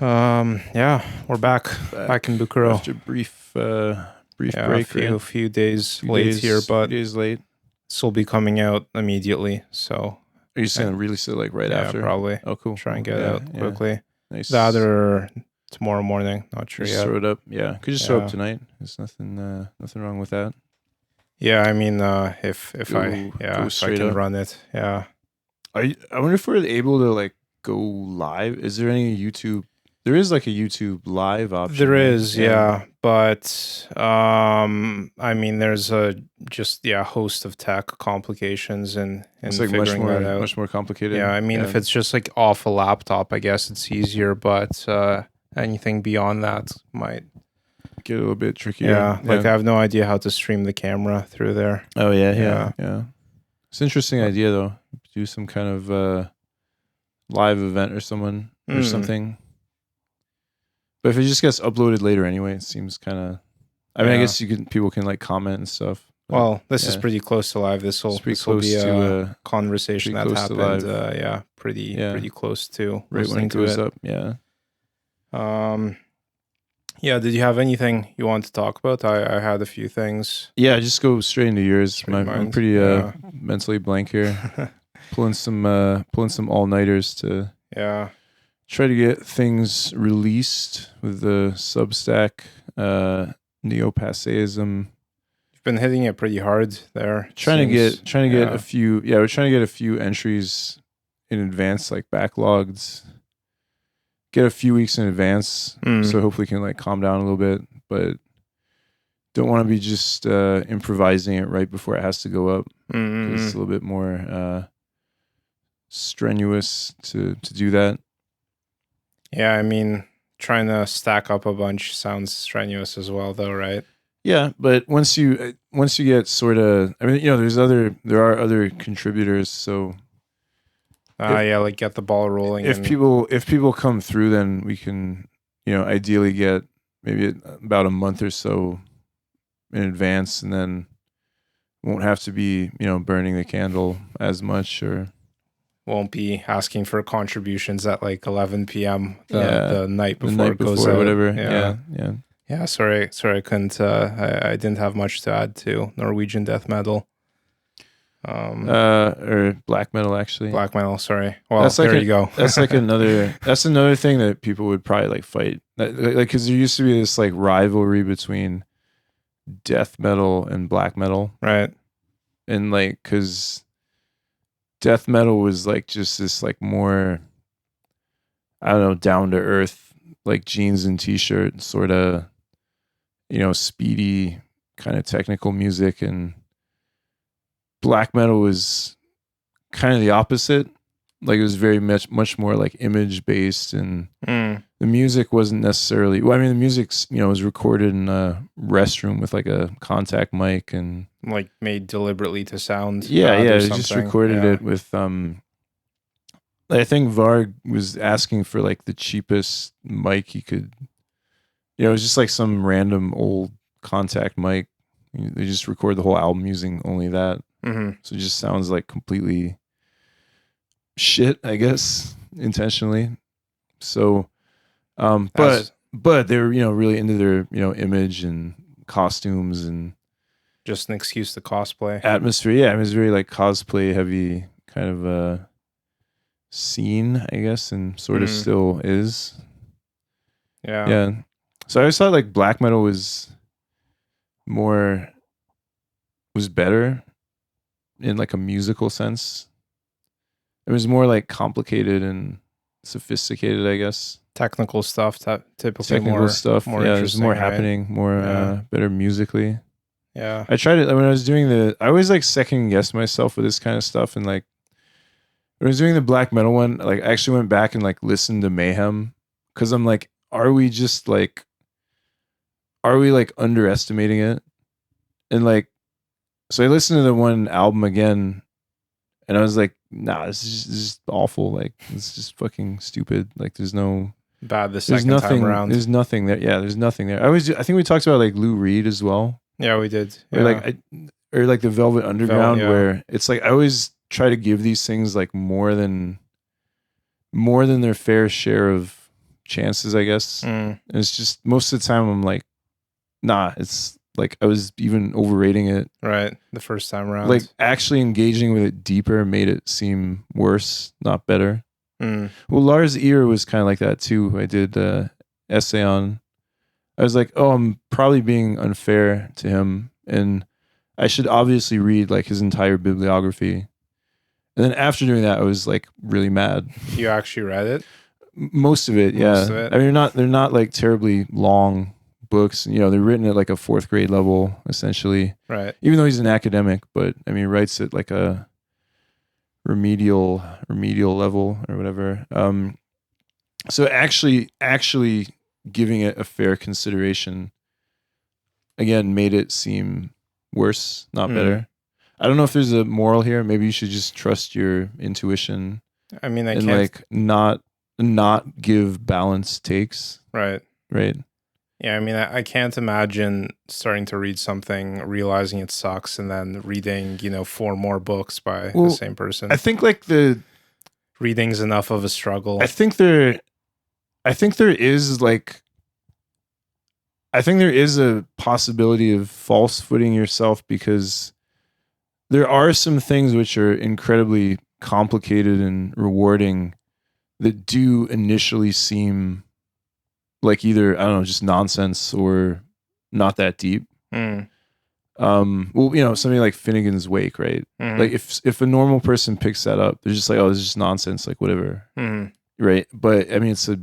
Yeah, we're back in Bukuro. After brief Yeah, break, a right? few days Few late days, here, few but days late. this will be coming out immediately. So Are you just gonna release it like right yeah, after? probably Oh, cool. try and Cool. get it Yeah, out yeah. quickly. Nice. That or tomorrow morning. Not sure Just yet. throw it up. Yeah, could just throw up Yeah. tonight. There's nothing wrong with that. Yeah, I mean, if Go if I straight can up. run it, yeah. I wonder if we're able to like go live. Is there any YouTube? There is like a YouTube live option. There right? is, yeah, but I mean, there's a host of tech complications in It's like figuring that out. much more complicated. Yeah, I mean, if it's just like off a laptop, I guess it's easier, but anything beyond that might. get a little bit trickier. Yeah, like I have no idea how to stream the camera through there. Oh yeah. Yeah. It's an interesting idea though. Do some kind of live event or something. But if it just gets uploaded later anyway, it seems kind of. I mean, I Yeah. guess people can like comment and stuff. but Well, this is yeah. pretty close to live. This will It's pretty this will close be a to conversation that pretty close to happened. live. Pretty close to right when listening it to goes it. up. Yeah. Yeah. Did you have anything you want to talk about? I had a few things. Yeah. Just go straight into yours. I'm mind. pretty Yeah. mentally blank here. pulling some all nighters to Yeah. try to get things released with the Substack neo-passeism. You've been hitting it pretty hard there. Trying to get yeah. a few. Yeah, we're trying to get a few entries in advance, like backlogged. Get a few weeks in advance, so hopefully can like calm down a little bit. But don't want to be just improvising it right before it has to go up. It's a little bit more strenuous to do that. Yeah, I mean, trying to stack up a bunch sounds strenuous as well, though, right? Yeah, but once you get sort of, I mean, there are other contributors. So like get the ball rolling. if people come through, then we can, ideally get maybe about a month or so in advance, and then won't have to be, burning the candle as much, or won't be asking for contributions at like 11 p.m. the night before it goes or out. whatever. Yeah. Yeah, sorry, I couldn't. I didn't have much to add to Norwegian death metal. Or black metal, actually. Black metal. Sorry. Well, there you go. That's like another. That's another thing that people would probably like fight. Like, because there used to be this like rivalry between death metal and black metal, right? And like, because death metal was like just this like more, I don't know, down to earth, like jeans and t-shirt sort of, speedy kind of technical music, and black metal was kind of the opposite. Like it was very much more like image based, and the music wasn't necessarily. Well, I mean, the music was recorded in a restroom with like a contact mic and like made deliberately to sound. Yeah. Just recorded it with I think Varg was asking for like the cheapest mic he could. It was just like some random old contact mic. They just record the whole album using only that. So it just sounds like completely shit, I guess, intentionally. So, but they're really into their image and costumes and just an excuse to cosplay atmosphere. Yeah, it was very like cosplay heavy kind of a scene, I guess, and sort of still is. Yeah. So I always thought like black metal was better in like a musical sense. It was more like complicated and sophisticated, I guess. Technical stuff, typically technical more stuff. More there's more right? happening, more better musically. Yeah. I tried it when I was doing I always like second guess myself with this kind of stuff, and like when I was doing the black metal one, like I actually went back and like listened to Mayhem, because I'm like, are we underestimating it? And like, so I listened to the one album again, and I was like, nah, this is just awful. Like, it's just fucking stupid. Like, there's no bad the second time around. There's nothing there. Yeah, there's nothing there. I think we talked about like Lou Reed as well. Yeah, we did. Yeah. Or like the Velvet Underground, where it's like I always try to give these things like more than their fair share of chances, I guess. Mm, And it's just most of the time I'm like, nah, it's like I was even overrating it. right. The first time Like around. actually engaging with it deeper made it seem worse, not better. Mm, Well, Lars Ear was kind of like that too. I did essay on. I was like, oh, I'm probably being unfair to him, and I should obviously read like his entire bibliography. And then after doing that, I was like really mad. you actually read it? Most of it, Most yeah. of it? I mean, they're not like terribly long books. You know, they're written at like a fourth grade level, essentially. Right. Even though he's an academic, but I mean, he writes at like a remedial level or whatever. So actually giving it a fair consideration again made it seem worse, not Mm. better. I don't know if there's a moral here. Maybe you should just trust your intuition I mean, I and can't. like not give balanced takes, Right. right? Yeah, I mean, I can't imagine starting to read something, realizing it sucks, and then reading, 4 more books by the Well, same person. I think like Reading's enough of a struggle. I think there is like I think there is a possibility of false footing yourself because there are some things which are incredibly complicated and rewarding that do initially seem like either, I don't know, just nonsense or not that deep. Mm, Well, you know, something like Finnegan's Wake, right? mhm, Like if a normal person picks that up, they're just like, oh, this is just nonsense, like whatever. mhm. Right. But I mean, it's a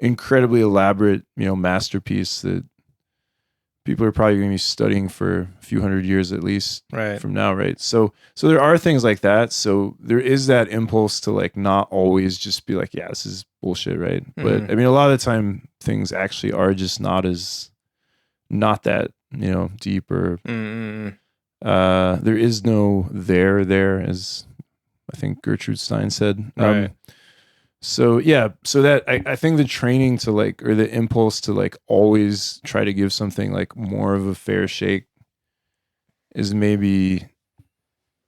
incredibly elaborate, you know, masterpiece that people are probably going to be studying for a few hundred years at least Right. from now, right? So there are things like that. So there is that impulse to like not always just be like, yeah, this is bullshit, right? But Mhm. I mean, a lot of the time things actually are just not that, you know, deep or Mm, there is no there, as I think Gertrude Stein said. right. So yeah, so that I think the training to like, or the impulse to like always try to give something like more of a fair shake is maybe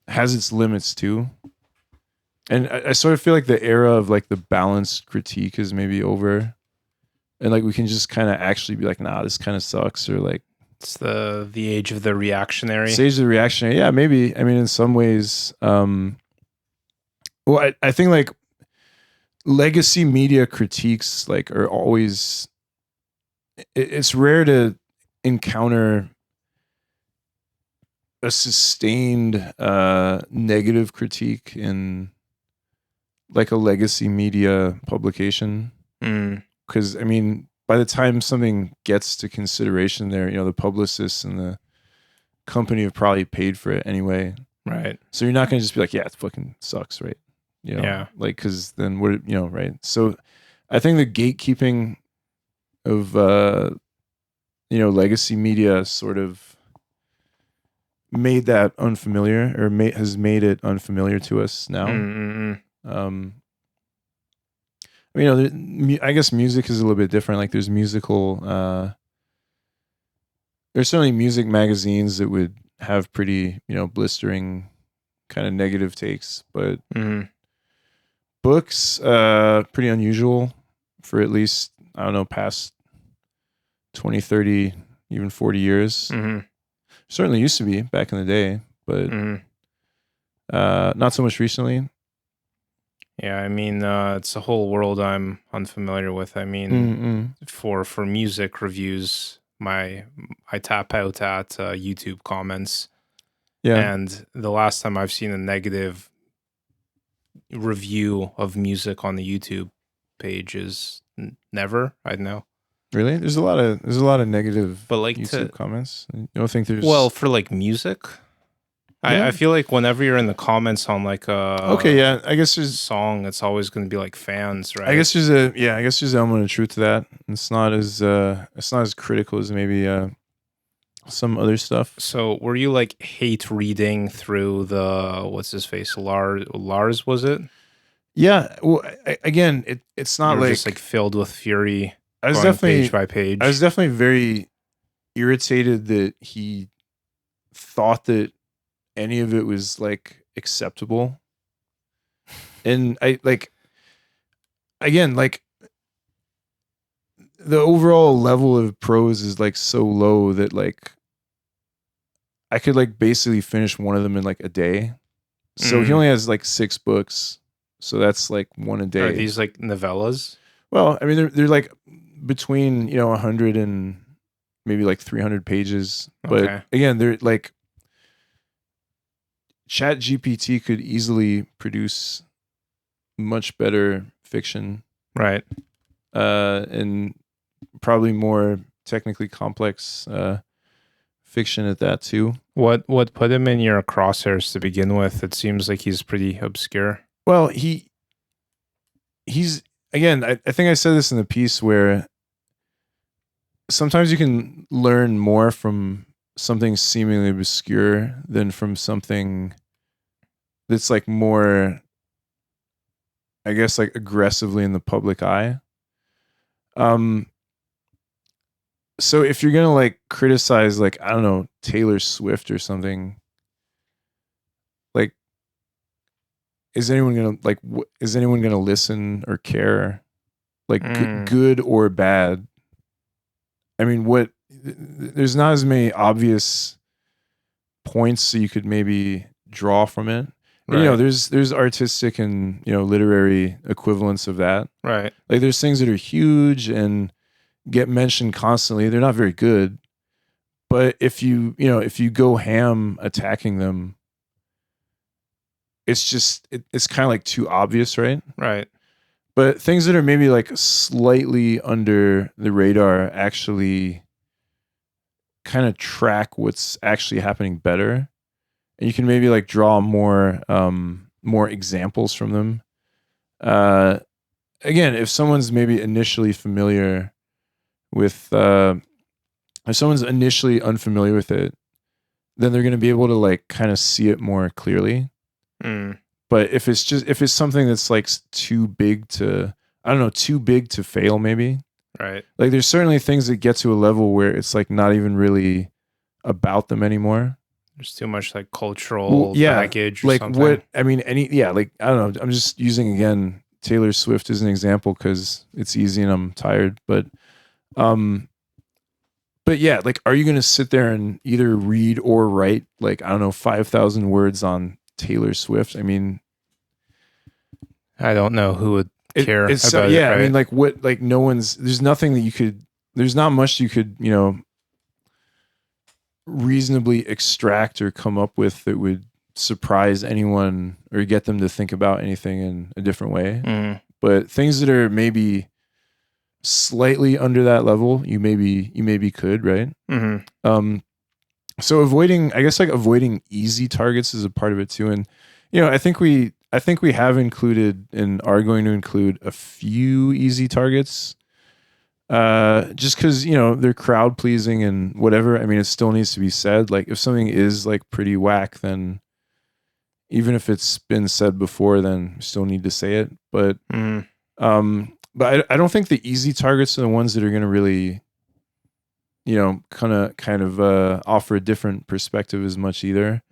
has its limits too. And I sort of feel like the era of like the balanced critique is maybe over. And like we can just kind of actually be like, nah, this kind of sucks, or like It's the age of the reactionary. stage the reactionary. Yeah, maybe. I mean, in some ways, well, I think like legacy media critiques like are always it's rare to encounter a sustained negative critique in like a legacy media publication, Mm, because I mean by the time something gets to consideration there, you know, the publicists and the company have probably paid for it anyway, right. so you're not going to just be like, yeah, it fucking sucks, right? You know, Yeah. like because then what, you know, right? So I think the gatekeeping of you know, legacy media sort of made that unfamiliar, or has made it unfamiliar to us now. Mm. I mean, you know, I guess music is a little bit different. Like there's there's certainly music magazines that would have pretty, you know, blistering kind of negative takes, but Mm. books, pretty unusual for at least, I don't know, past 20, 30, even 40 years. Mm. Certainly used to be back in the day, but Mm. not so much recently. Yeah, I mean, it's a whole world I'm unfamiliar with. I mean, Mm-mm. for music reviews, I tap out at YouTube comments, Yeah. and the last time I've seen a negative review of music on the YouTube page is never. I know, Really? There's a lot of negative but like YouTube to comments. You don't think there's for like music, Yeah. I feel like whenever you're in the comments on like Okay, a yeah. I guess there's song, it's always going to be like fans, right? I guess there's a I guess there's an element of truth to that. It's not as critical as maybe some other stuff. So were you like hate reading through the what's his face Lars was it? Yeah. Well, again, it's You not were like just like filled with fury, I was going definitely page by page. I was definitely very irritated that he thought that any of it was like acceptable. And I like again, like the overall level of prose is like so low that like I could like basically finish one of them in like a day. So he only has like 6 books. So that's like one a day. Are these like novellas? Well, I mean, they're like between, 100 and maybe like 300 pages. But Okay. again, they're like Chat GPT could easily produce much better fiction. Right. And probably more technically complex fiction at that too. What put him in your crosshairs to begin with? It seems like he's pretty obscure. Well, he's again, I think I said this in the piece where sometimes you can learn more from something seemingly obscure than from something that's like more, I guess, like aggressively in the public eye. So if you're gonna like criticize, like, I don't know, Taylor Swift or something, like, is anyone gonna listen or care, like good or bad? I mean, there's not as many obvious points so you could maybe draw from it. Right. And, there's artistic and literary equivalents of that. Right. Like there's things that are huge and get mentioned constantly. They're not very good, but if you go ham attacking them, it's just it's kind of like too obvious, right? Right. But things that are maybe like slightly under the radar actually kind of track what's actually happening better, and you can maybe like draw more examples from them. Again, if someone's maybe initially familiar with if someone's initially unfamiliar with it, then they're going to be able to like kind of see it more clearly. But if it's something that's like too big to fail, maybe. Right. Like there's certainly things that get to a level where it's like not even really about them anymore. There's too much like cultural baggage or like something. Like I don't know. I'm just using again Taylor Swift as an example because it's easy and I'm tired. But yeah, like, are you going to sit there and either read or write like, I don't know, 5,000 words on Taylor Swift? I mean, I don't know who would care about it. Right? I mean, like what? Like there's nothing that you could. There's not much you could reasonably extract or come up with that would surprise anyone or get them to think about anything in a different way. But things that are maybe slightly under that level, you maybe could, right? So avoiding easy targets is a part of it too. And I think we have included and are going to include a few easy targets, just because they're crowd pleasing and whatever. I mean, it still needs to be said. Like if something is like pretty whack, then even if it's been said before, then we still need to say it. But but I don't think the easy targets are the ones that are going to really, kind of offer a different perspective as much either.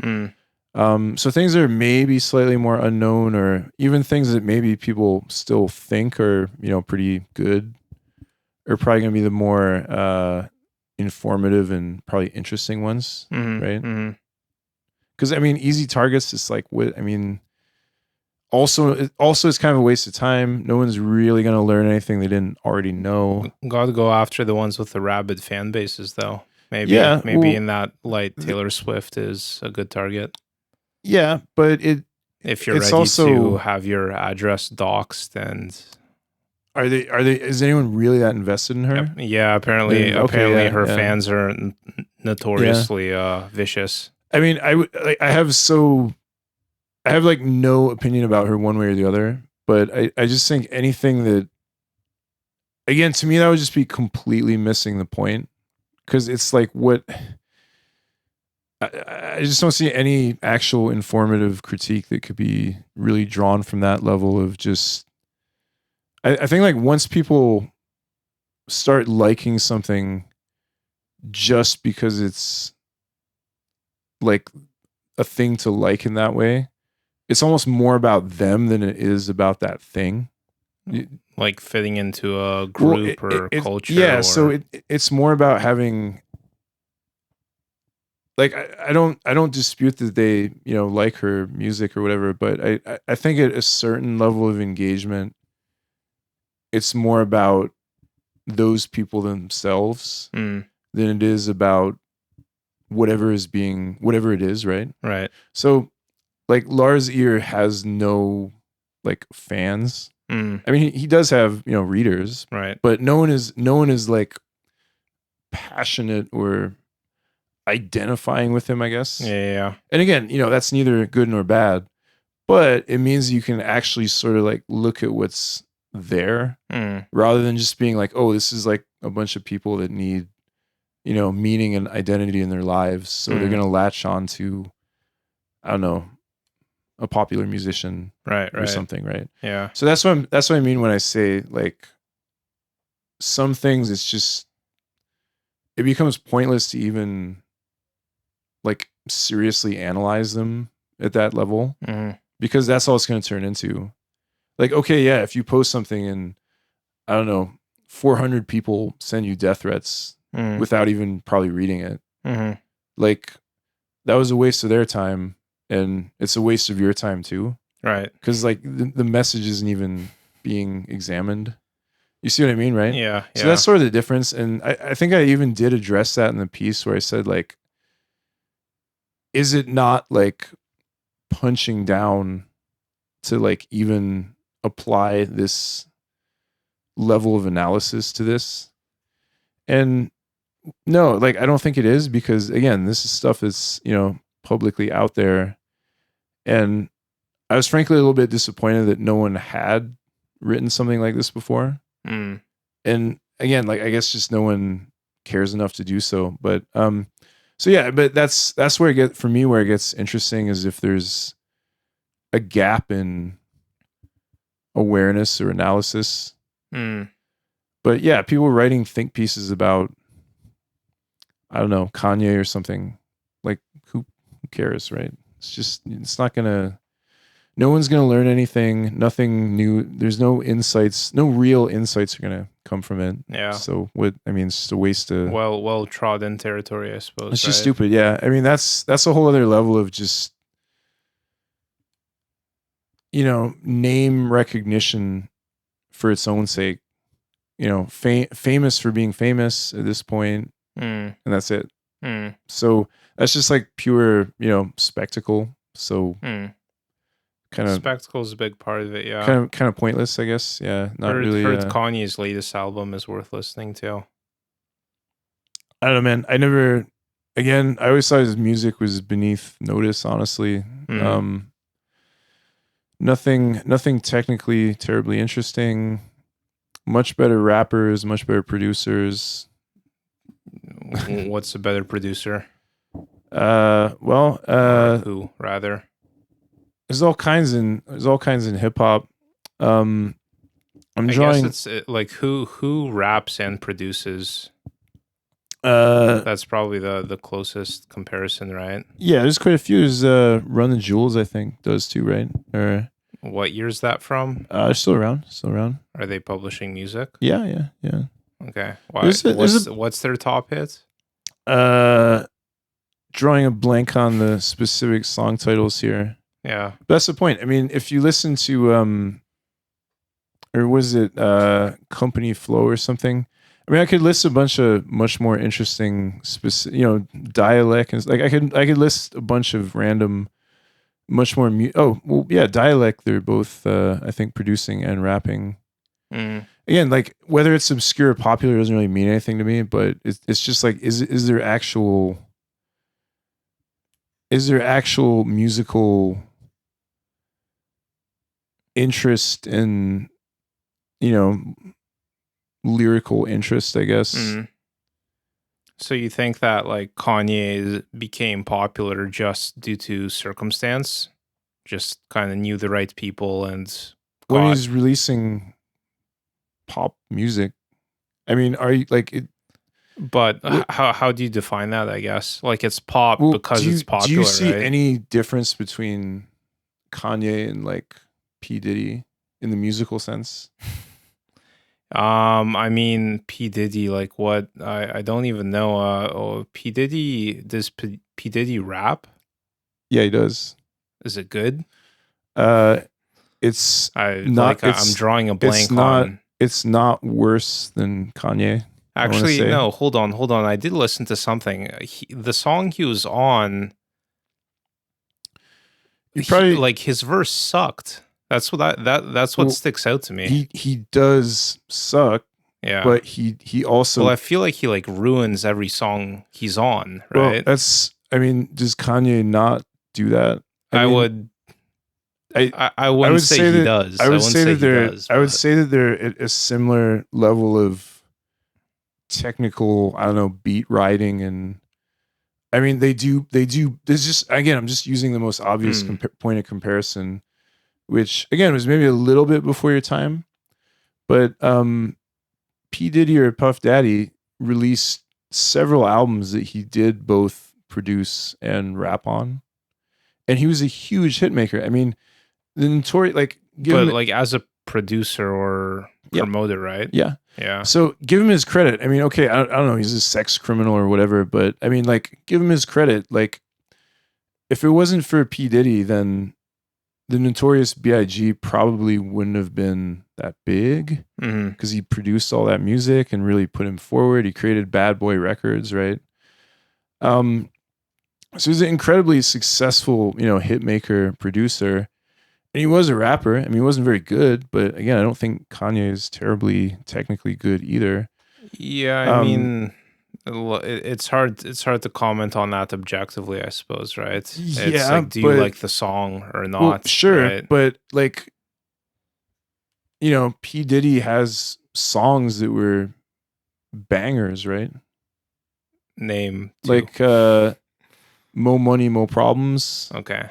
So things that are maybe slightly more unknown, or even things that maybe people still think are, pretty good, are probably going to be the more informative and probably interesting ones, right? Because I mean, easy targets, it's like what I mean. Also, it's kind of a waste of time. No one's really going to learn anything they didn't already know. Got to go after the ones with the rabid fan bases, though. Maybe in that light, Taylor Swift is a good target. Yeah, but if you're ready to have your address doxed, and are they? Is anyone really that invested in her? Yeah, apparently her fans are notoriously vicious. I mean, I have like no opinion about her one way or the other, but I just think anything that, again, to me, that would just be completely missing the point, because it's like what I just don't see any actual informative critique that could be really drawn from that level of just, I think like once people start liking something just because it's like a thing to like in that way, it's almost more about them than it is about that thing. like fitting into a group or culture. Yeah, or... so it's more about having. Like I don't dispute that they like her music or whatever, but I think at a certain level of engagement, it's more about those people themselves than it is about whatever it is, right? Right. So like Lars ear has no like fans. I mean he does have readers, right? But no one is like passionate or identifying with him, I guess. Yeah. And again, that's neither good nor bad, but it means you can actually sort of like look at what's there rather than just being like, oh, this is like a bunch of people that need, meaning and identity in their lives. So they're going to latch on to, I don't know, a popular musician or something. Right. Yeah. So that's what I mean when I say like some things, it becomes pointless to even like seriously analyze them at that level because that's all it's going to turn into. Like, okay, yeah, if you post something and I don't know, 400 people send you death threats without even probably reading it, like that was a waste of their time and it's a waste of your time too. Right. Because like the message isn't even being examined. You see what I mean, right? Yeah. So that's sort of the difference. And I think I even did address that in the piece where I said like, is it not like punching down to like even apply this level of analysis to this? And no, like I don't think it is because again, this is stuff that's, publicly out there. And I was frankly a little bit disappointed that no one had written something like this before. And again, like I guess just no one cares enough to do so. But so yeah, but that's where where it gets interesting is if there's a gap in awareness or analysis. But yeah, people writing think pieces about, I don't know, Kanye or something, like who cares, right? No one's going to learn anything, nothing new. There's no insights, no real insights are going to come from it. Yeah. So it's just a waste of well trodden territory, I suppose. It's just stupid. Yeah. I mean, that's a whole other level of just, name recognition for its own sake, famous for being famous at this point, and that's it. So that's just like pure, spectacle. So kind of spectacle is a big part of it. Yeah. Kind of pointless, I guess. Yeah. Not really. Heard Kanye's latest album is worth listening to. I don't know, man. I always thought his music was beneath notice, honestly. Nothing technically terribly interesting. Much better rappers, much better producers. What's a better producer? Who rather? There's all kinds in hip hop. I guess it's like who raps and produces. That's probably the closest comparison, right? Yeah, there's quite a few. There's Run the Jewels, I think, does too, right? Or what year is that from? Still around. Are they publishing music? Yeah. Okay. What's their top hit? Drawing a blank on the specific song titles here. Yeah. That's the point. I mean, if you listen to or was it Company Flow or something? I mean, I could list a bunch of much more interesting dialect and like I could list a bunch of random much more dialect. They're both I think producing and rapping. Again, like whether it's obscure or popular doesn't really mean anything to me, but it's just like is there actual musical interest in lyrical interest, I guess. So you think that like Kanye became popular just due to circumstance? Just kind of knew the right people and when he's releasing pop music. I mean, are you like it? But how do you define that? I guess like it's pop because it's popular. Do you see any difference between Kanye and like P. Diddy? in the musical sense? I mean, P Diddy, like what? I don't even know. P Diddy, does P Diddy rap? Yeah, he does. Is it good? Uh, it's not. I'm drawing a blank not. on. It's not worse than Kanye. Actually, no. Hold on. I did listen to something. The song he was on, like his verse sucked. That's what sticks out to me. He does suck. Yeah, but he also. Well, I feel like he like ruins every song he's on. Right. Well, I mean, does Kanye not do that? I wouldn't say he does. I would say that they're at a similar level of technical, I don't know, beat writing, and I mean they do. There's just, again, I'm just using the most obvious point of comparison, which again was maybe a little bit before your time, but P Diddy or Puff Daddy released several albums that he did both produce and rap on, and he was a huge hit maker. I mean, the notorious, like, like as a producer or promoter, right? Yeah. Yeah. So give him his credit. I mean, okay, I don't know, he's a sex criminal or whatever, but I mean, like, give him his credit. Like, if it wasn't for P Diddy, then the Notorious B.I.G. probably wouldn't have been that big, because he produced all that music and really put him forward. He created Bad Boy Records, right? So he's an incredibly successful, hit maker, producer. And he was a rapper. I mean, he wasn't very good, but again, I don't think Kanye is terribly technically good either. Yeah, I mean, it's hard to comment on that objectively, I suppose, right? It's like, do you like the song or not? Well, sure, right? But like, P Diddy has songs that were bangers, right? Name two. Like Mo Money, Mo Problems. Okay.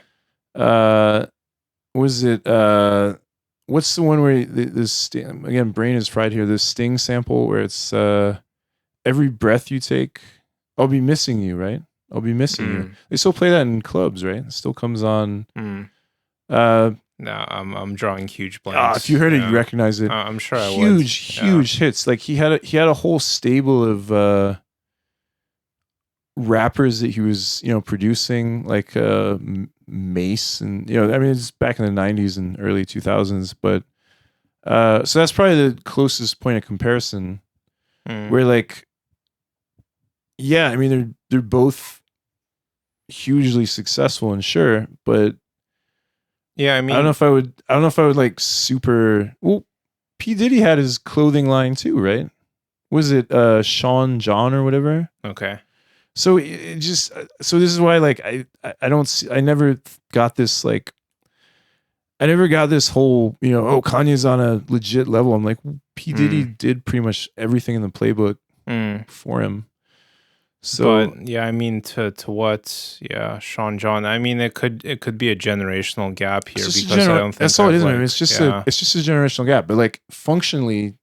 Was it what's the one where this, again, brain is fried here, this Sting sample where it's every breath you take, I'll be missing you, right? I'll be missing you. They still play that in clubs, right? It still comes on. No, I'm drawing huge blanks. If you heard it, you recognize it. I'm sure I would. Huge hits. Like he had a whole stable of rappers that he was, producing, like Mace, and I mean, it's back in the 90s and early 2000s, but so that's probably the closest point of comparison, where, like, yeah, I mean, they're both hugely successful, and sure, but yeah, I mean, I don't know if I would like super. Well, P Diddy had his clothing line too, right? Was it Sean John or whatever? Okay. So it just, so this is why, like, I don't see, I never got this, like, I never got this whole, oh, Kanye's on a legit level. I'm like, P Diddy did pretty much everything in the playbook for him. So, but yeah, I mean, to what? Yeah, Sean John. I mean, it could be a generational gap here, because I don't think that's all it is. Like, it's just a generational gap. But like, functionally,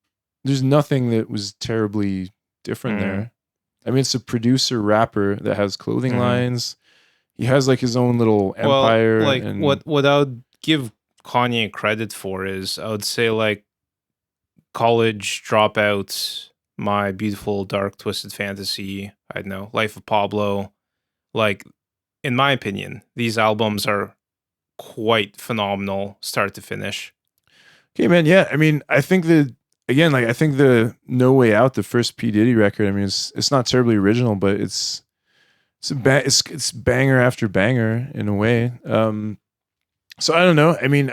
there's nothing that was terribly different there. I mean, it's a producer rapper that has clothing lines. He has like his own little empire. Well, like, what I would give Kanye credit for is, I would say, like, College Dropout, My Beautiful Dark Twisted Fantasy, I don't know, Life of Pablo. Like, in my opinion, these albums are quite phenomenal, start to finish. Okay, man. Yeah, I mean, I think that, again, like, I think the No Way Out, the first P Diddy record, I mean, it's not terribly original, but it's banger after banger in a way. So I don't know. I mean,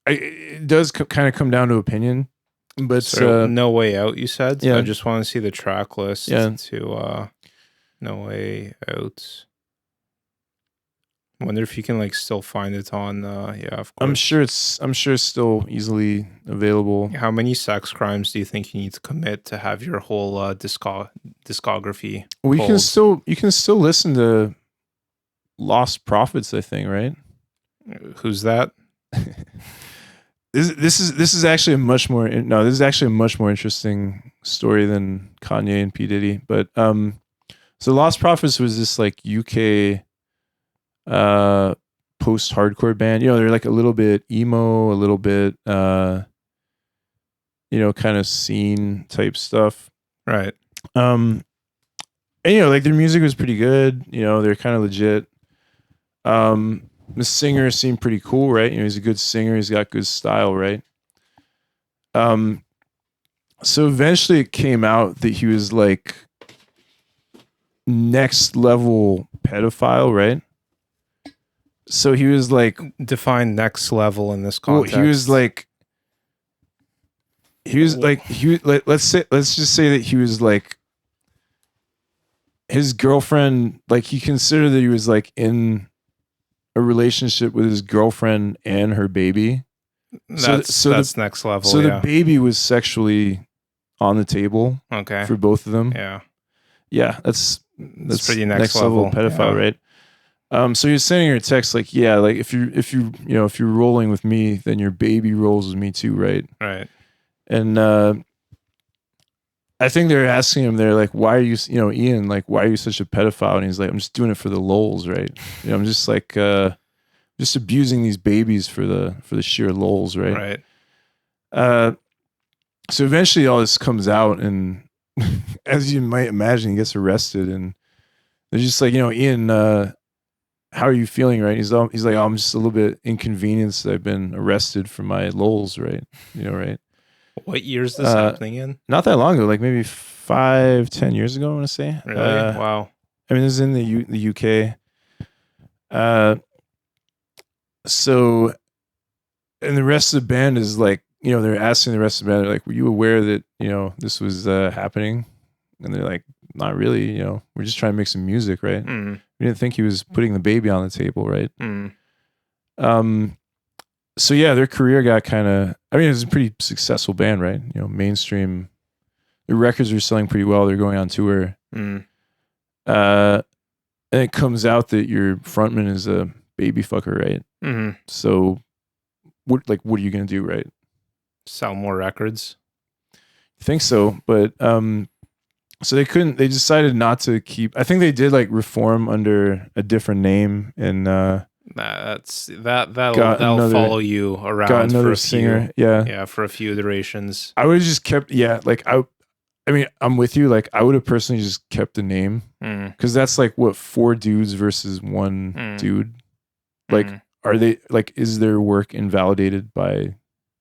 it does kind of come down to opinion, but No Way Out, you said? Yeah. I just want to see the track list to No Way Out. I wonder if you can, like, still find it on of course. I'm sure it's still easily available. How many sex crimes do you think you need to commit to have your whole discography? Well, you can still listen to Lost Prophets, I think, right? Who's that? This is actually a much more interesting story than Kanye and P Diddy. But so Lost Prophets was this, like, UK post-hardcore band. You know, they're like a little bit emo, a little bit you know, kind of scene type stuff. Right. And you know, like their music was pretty good. You know, they're kind of legit. The singer seemed pretty cool, right? You know, he's a good singer. He's got good style, right? So eventually it came out that he was like next level pedophile, right? So he was like, define next level in this well, context. let's just say that he was like, his girlfriend, like he considered that he was like in a relationship with his girlfriend and her baby. That's next level. So the baby was sexually on the table. Okay. For both of them. Yeah. Yeah, that's pretty next level pedophile, right? So he was sending her a text like, yeah, like if you're rolling with me, then your baby rolls with me too, right? Right. And I think they're asking him, they're like, why are you, you know, Ian, like, why are you such a pedophile? And he's like, I'm just doing it for the lols, right? You know, I'm just like, just abusing these babies for the sheer lols, right? Right. So eventually all this comes out, and as you might imagine, he gets arrested, and they're just like, you know, Ian, how are you feeling, right? He's like, oh, I'm just a little bit inconvenienced that I've been arrested for my lols, right? You know, right? What year is this happening in? Not that long ago, like maybe 5-10 years ago, I want to say. Really? Wow. I mean, this is in the UK. So, and the rest of the band is like, you know, they're asking the rest of the band, they're like, were you aware that, you know, this was happening? And they're like, not really, you know, we're just trying to make some music, right? Mm. We didn't think he was putting the baby on the table, right? Mm. So yeah, their career got kind of, I mean, it was a pretty successful band, right? You know, mainstream, their records were selling pretty well. They're going on tour. Mm. And it comes out that your frontman is a baby fucker, right? Mm-hmm. So what are you going to do, right? Sell more records? I think so, but so they decided not to keep, I think they did like reform under a different name, and that'll follow you around. Got another for a singer. Few, yeah. Yeah, for a few iterations. I would have just kept, like I mean, I'm with you. Like I would have personally just kept the name, because that's like what, 4 dudes versus 1 dude. Like, are they like, is their work invalidated by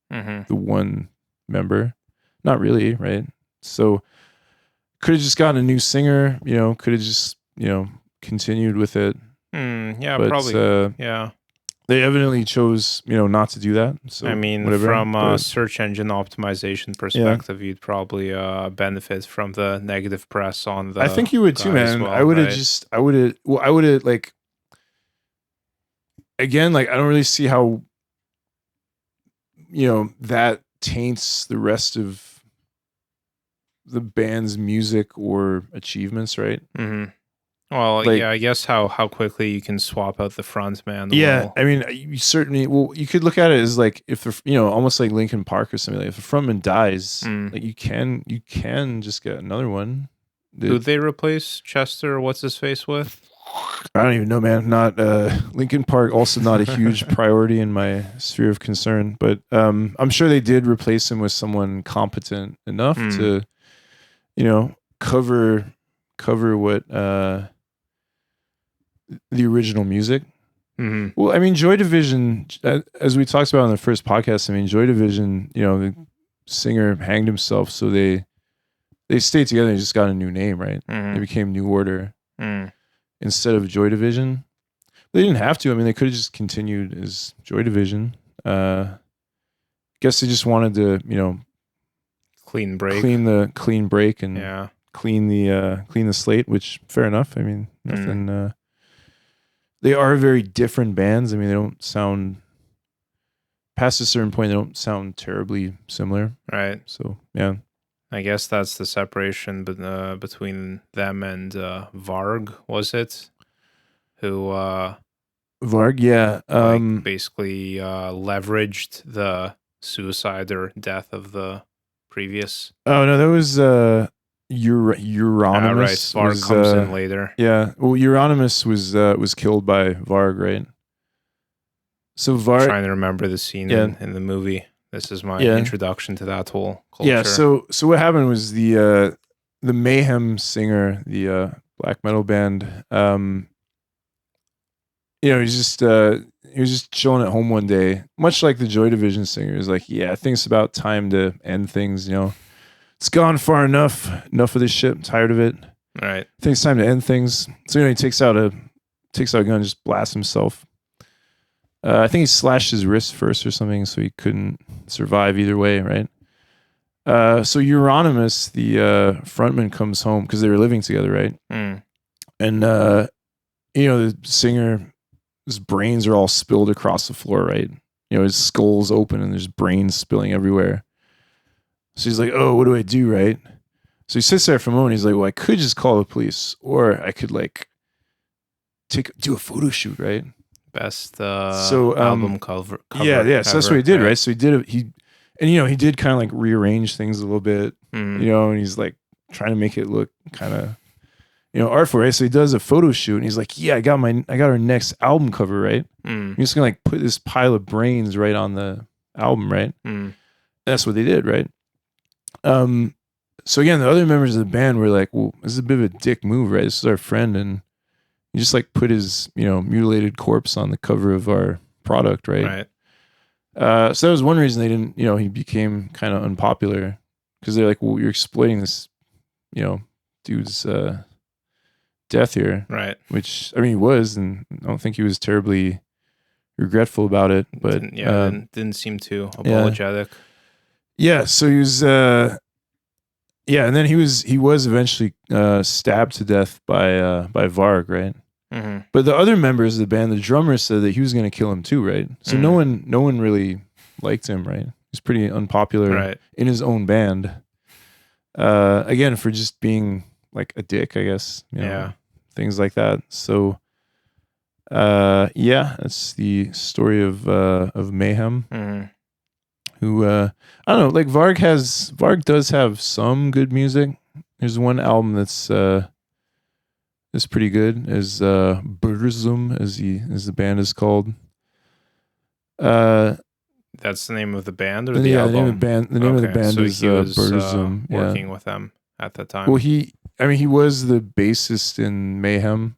the 1 member? Not really, right? So could have just gotten a new singer, you know, could have just, you know, continued with it. Yeah, but, probably. Yeah. They evidently chose, you know, not to do that. So I mean, whatever, from a search engine optimization perspective, you'd probably benefit from the negative press on the. I think you would too, man. Well, I would have like, again, like I don't really see how, you know, that taints the rest of the band's music or achievements, right? Well, like, yeah, I guess how quickly you can swap out the front man. Yeah, I mean, you certainly. Well, you could look at it as like, if the, you know, almost like Linkin Park or something. Like if the frontman dies, like you can just get another one. Who'd they replace Chester? What's his face with? I don't even know, man. Not Linkin Park. Also, not a huge priority in my sphere of concern. But I'm sure they did replace him with someone competent enough to, you know, cover what the original music. Well, I mean, Joy Division, as we talked about in the first podcast, I mean, Joy Division, you know, the singer hanged himself, so they stayed together and just got a new name, right? They became New Order instead of Joy Division. They didn't have to. I mean, they could have just continued as Joy Division. Guess they just wanted to, you know, clean the break and clean the slate, which fair enough. I mean, nothing. They are very different bands. I mean, they don't sound, past a certain point, they don't sound terribly similar. Right. So, yeah. I guess that's the separation between them and Varg, was it? Who Varg, yeah. Like basically leveraged the suicide or death of the previous. Oh, no, that was Euronymous. Right, Varg comes in later. Yeah, well, Euronymous was killed by Varg, right? So Varg, trying to remember the scene in the movie. This is my introduction to that whole culture. Yeah, so what happened was the Mayhem singer, the black metal band, he was just chilling at home one day, much like the Joy Division singer. He's like, yeah, I think it's about time to end things, It's gone far enough. Enough of this shit. I'm tired of it. Right. I think it's time to end things. So he takes out a gun, and just blasts himself. I think he slashed his wrist first or something, so he couldn't survive either way, right? So Euronymous, the frontman, comes home because they were living together, right? Mm. And the singer, his brains are all spilled across the floor, right? His skull's open and there's brains spilling everywhere. So he's like, "Oh, what do I do?" Right? So he sits there for a moment. He's like, "Well, I could just call the police, or I could do a photo shoot, right?" Best album cover. Yeah. So that's what he did, right? So he did he did kind of like rearrange things a little bit, and he's like trying to make it look kind of, artful, right? So he does a photo shoot, and he's like, "Yeah, I got our next album cover, right? I'm just gonna put this pile of brains right on the album, right?" That's what they did, right? So again, the other members of the band were like, "Well, this is a bit of a dick move, right? This is our friend, and you just put his mutilated corpse on the cover of our product, right?" Right. So that was one reason they didn't, he became kind of unpopular, because they're like, "Well, you're exploiting this, dude's death here," right? Which he was, and I don't think he was terribly regretful about it, but didn't seem too apologetic. Yeah, so he was, and then he was eventually stabbed to death by Varg, right? Mm-hmm. But the other members of the band, the drummer said that he was going to kill him too, right? So no one really liked him, right? He's pretty unpopular in his own band. Again, for just being like a dick, I guess. Things like that. So, that's the story of Mayhem. Mm-hmm. Who I don't know, like Varg does have some good music. There's one album that's pretty good, is Burzum, as the band is called. That's the name of the band, or the album? The name of the band is Burzum. Working with them at the time. Well, he was the bassist in Mayhem,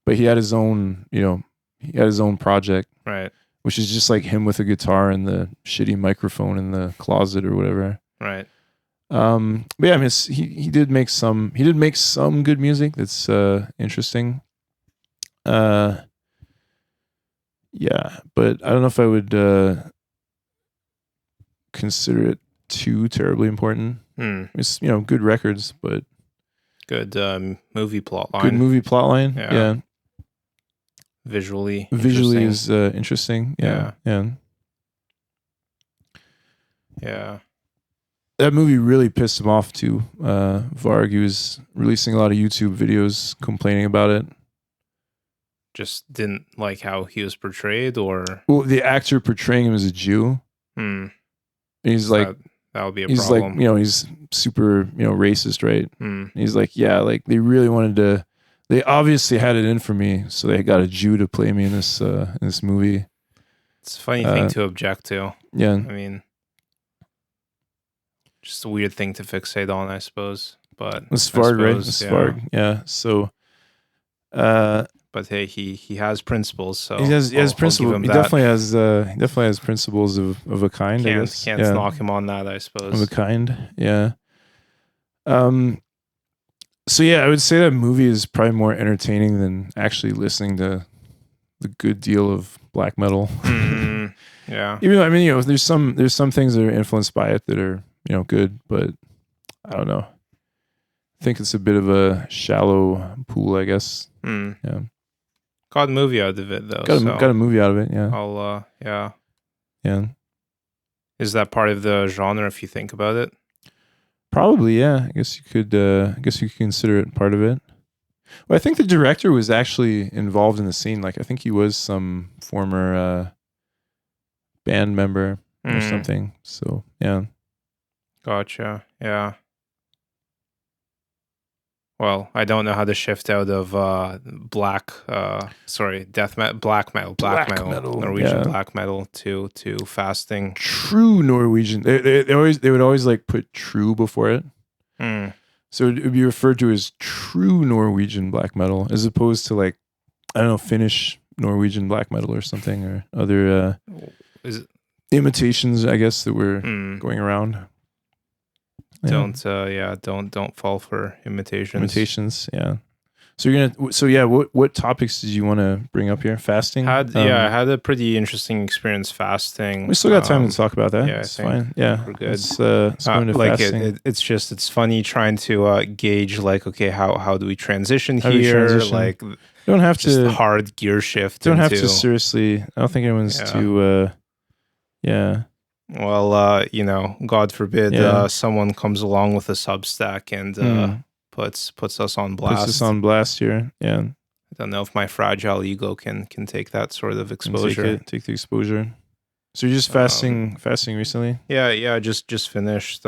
but he had his own, project, right? Which is just like him with a guitar and the shitty microphone in the closet or whatever. Right. But yeah, he did make some good music that's interesting. Yeah, but I don't know if I would consider it too terribly important. It's good records, but good movie plot line. Good movie plot line. Yeah. Visually is interesting. Yeah. That movie really pissed him off too. Varg, he was releasing a lot of YouTube videos complaining about it. Just didn't like how he was portrayed, or the actor portraying him as a Jew. He's like, that would be a he's problem. Like, he's super racist, right? He's like, yeah, like they really wanted to. They obviously had it in for me, so they got a Jew to play me in this movie. It's a funny thing to object to. Yeah. Just a weird thing to fixate on, I suppose. But it's Varg, right? It's Varg. Yeah. So, but hey, he has principles. So he has principles. He definitely has principles of a kind. I guess. Can't knock him on that, I suppose. Of a kind. Yeah. So yeah, I would say that movie is probably more entertaining than actually listening to the good deal of black metal. Yeah. Even though there's some things that are influenced by it that are good, but I don't know. I think it's a bit of a shallow pool, I guess. Yeah. Got a movie out of it though. Got a movie out of it. Yeah. I'll yeah. Yeah. Is that part of the genre if you think about it? Probably, yeah. I guess you could consider it part of it. Well, I think the director was actually involved in the scene. Like, I think he was some former band member or something. So, yeah. Gotcha. Yeah. Well, I don't know how to shift out of black metal, Norwegian black metal to fasting. True Norwegian. They would always like put true before it. So it would be referred to as true Norwegian black metal, as opposed to like, I don't know, Finnish Norwegian black metal or something, or other imitations, I guess, that were going around. Don't fall for imitations. Yeah. What topics did you want to bring up here? Fasting? I had a pretty interesting experience fasting. We still got time to talk about that. Yeah, it's fine. Yeah, we're good. Let's go into like fasting. it's funny trying to gauge like, okay, how do we transition here? Like, you don't have to hard gear shift. Don't have to seriously. I don't think anyone's too. Yeah. Well, God forbid someone comes along with a Substack and puts us on blast. Puts us on blast here. Yeah. I don't know if my fragile ego can take that sort of exposure. Take the exposure. So you're just fasting recently? Yeah, just finished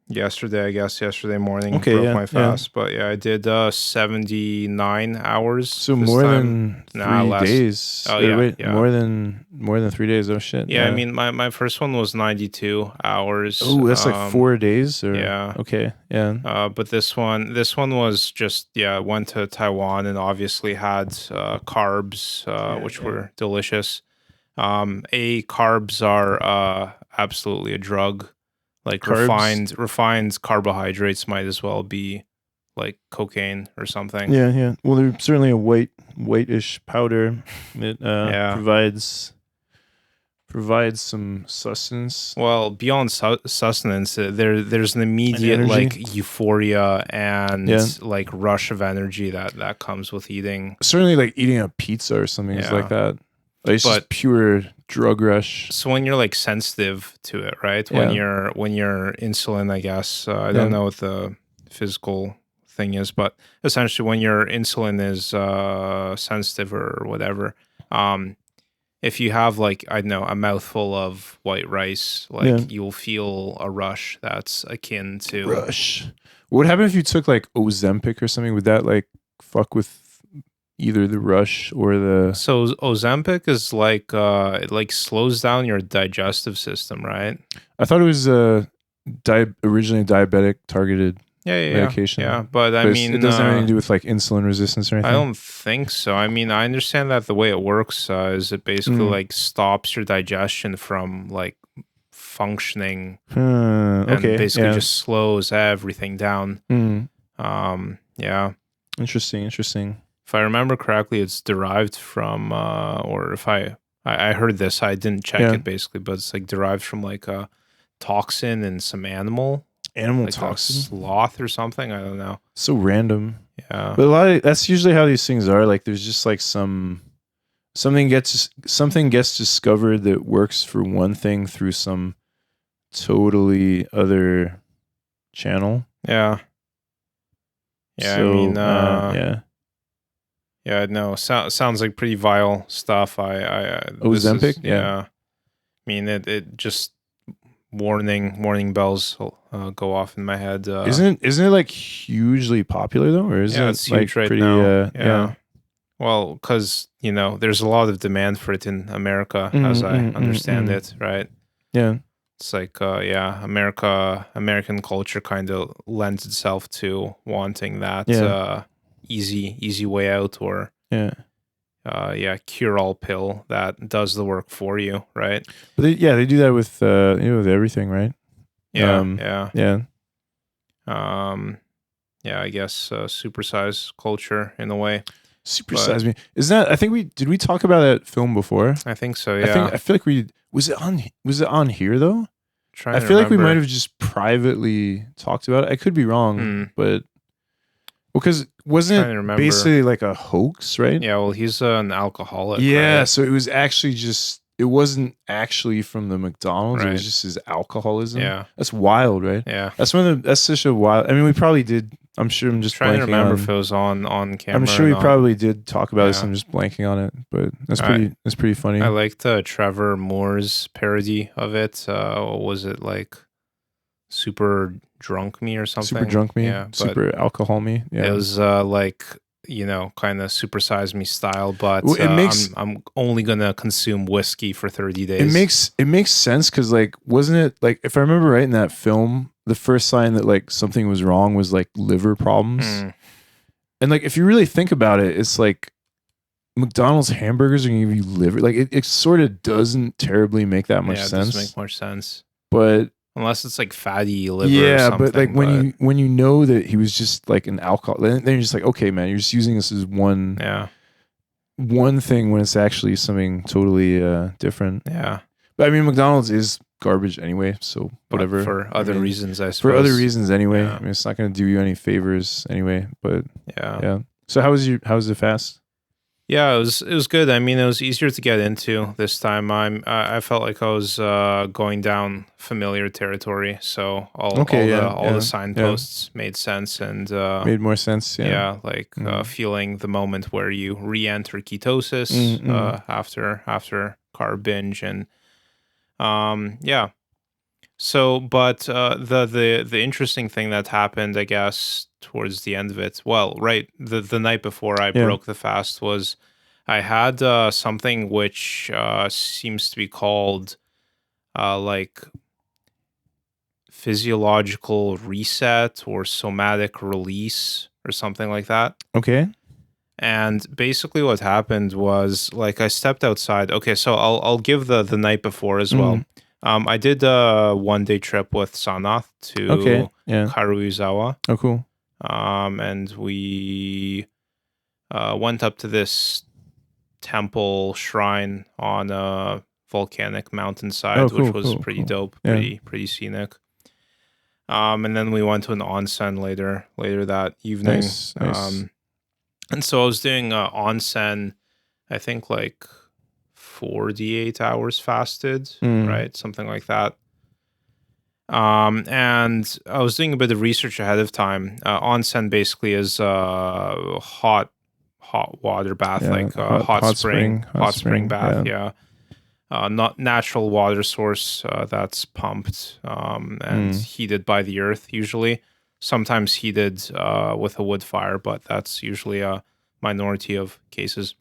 yesterday morning. Broke my fast. But yeah, I did 79 hours. So more than 3 days. Oh yeah, more than 3 days. Oh shit. Yeah, I mean my first one was 92 hours. Oh, that's like 4 days. Yeah. Okay. Yeah. But this one was just went to Taiwan and obviously had carbs, which were delicious. Carbs are absolutely a drug. Like refined carbohydrates might as well be like cocaine or something. Yeah. Well, they're certainly a whitish powder. It provides some sustenance. Well, beyond sustenance, there's an immediate like euphoria and like rush of energy that comes with eating. Certainly, like eating a pizza or something is like that. Like, it's just pure drug rush. So when you're like sensitive to it, right? When you're insulin, I guess I don't know what the physical thing is, but essentially when your insulin is sensitive or whatever, if you have like, I don't know, a mouthful of white rice, like you'll feel a rush that's akin to rush. What would happen if you took like Ozempic or something? Would that like fuck with either the rush or the... So Ozempic is like it like slows down your digestive system, right? I thought it was originally diabetic targeted medication. Yeah, but I mean, it doesn't have anything to do with like insulin resistance or anything. I don't think so. I mean, I understand that the way it works is it basically like stops your digestion from like functioning and basically just slows everything down. Yeah. Interesting. If I remember correctly, it's derived from, or if I heard this, I didn't check it basically, but it's like derived from like a toxin in some animal like toxin, sloth or something. I don't know. So random. Yeah, but that's usually how these things are. Like, there's just like something gets discovered that works for one thing through some totally other channel. Yeah. So, I mean, yeah, no, sounds like pretty vile stuff. Ozempic? I mean, it just warning bells go off in my head. Isn't it like hugely popular though, or is it it's like huge right pretty? Now. Well, because there's a lot of demand for it in America, as I understand it, right? Yeah. It's like American culture kind of lends itself to wanting that easy way out, or cure all pill that does the work for you, right? But they do that with with everything, right? I guess supersize culture in a way. Supersize me. Is that? I think did we talk about that film before? I think so. Yeah. I feel like was it on here though? I feel like we might have just privately talked about it. I could be wrong, but because wasn't it basically like a hoax, right? Yeah. Well, he's an alcoholic. Yeah. Right? So it was actually it wasn't actually from the McDonald's. Right. It was just his alcoholism. Yeah. That's wild, right? Yeah. That's such a wild. I mean, we probably did. I'm sure I'm just trying to remember if it was on camera. I'm sure we probably did talk about this. I'm just blanking on it, but that's pretty funny. I liked Trevor Moore's parody of it. Was it like super drunk me or something. Super drunk me. Yeah, Super alcohol me. Yeah. It was like, you know, kind of supersize me style, but Well, it makes I'm only gonna consume whiskey for 30 days. it makes sense because like wasn't it like if I remember right in that film, the first sign that like something was wrong was like liver problems. And like if you really think about it, it's like McDonald's hamburgers are gonna give you liver. Like it sort of doesn't terribly make that much Yeah, it sense. doesn't make much sense. But unless it's like fatty liver or yeah, something. but like when you know that he was just like an alcohol, then you're just like, okay, man, you're just using this as one thing when it's actually something totally different. Yeah. But I mean, McDonald's is garbage anyway, so whatever. But for other reasons, I suppose. For other reasons anyway. Yeah. I mean, it's not going to do you any favors anyway, but yeah. So how was the fast? Yeah, it was good. I mean, it was easier to get into this time. I felt like I was going down familiar territory, so all the signposts made sense and made more sense. Yeah, like feeling the moment where you re-enter ketosis after carb binge and yeah. So, but the interesting thing that happened, I guess, towards the end of it, well, right, the night before I broke the fast was I had something which seems to be called like physiological reset or somatic release or something like that. Okay. And basically what happened was like I stepped outside. Okay, so I'll give the night before as well. I did a 1-day trip with Sanath to Karuizawa. Oh, cool. And we went up to this temple shrine on a volcanic mountainside, which was pretty dope, pretty scenic. And then we went to an onsen later that evening. Nice. And so I was doing onsen, I think like 48 hours fasted, right? Something like that. And I was doing a bit of research ahead of time. Onsen basically is hot water bath, like hot spring bath. Yeah. Not natural water source that's pumped and heated by the earth usually. Sometimes heated with a wood fire, but that's usually a minority of cases.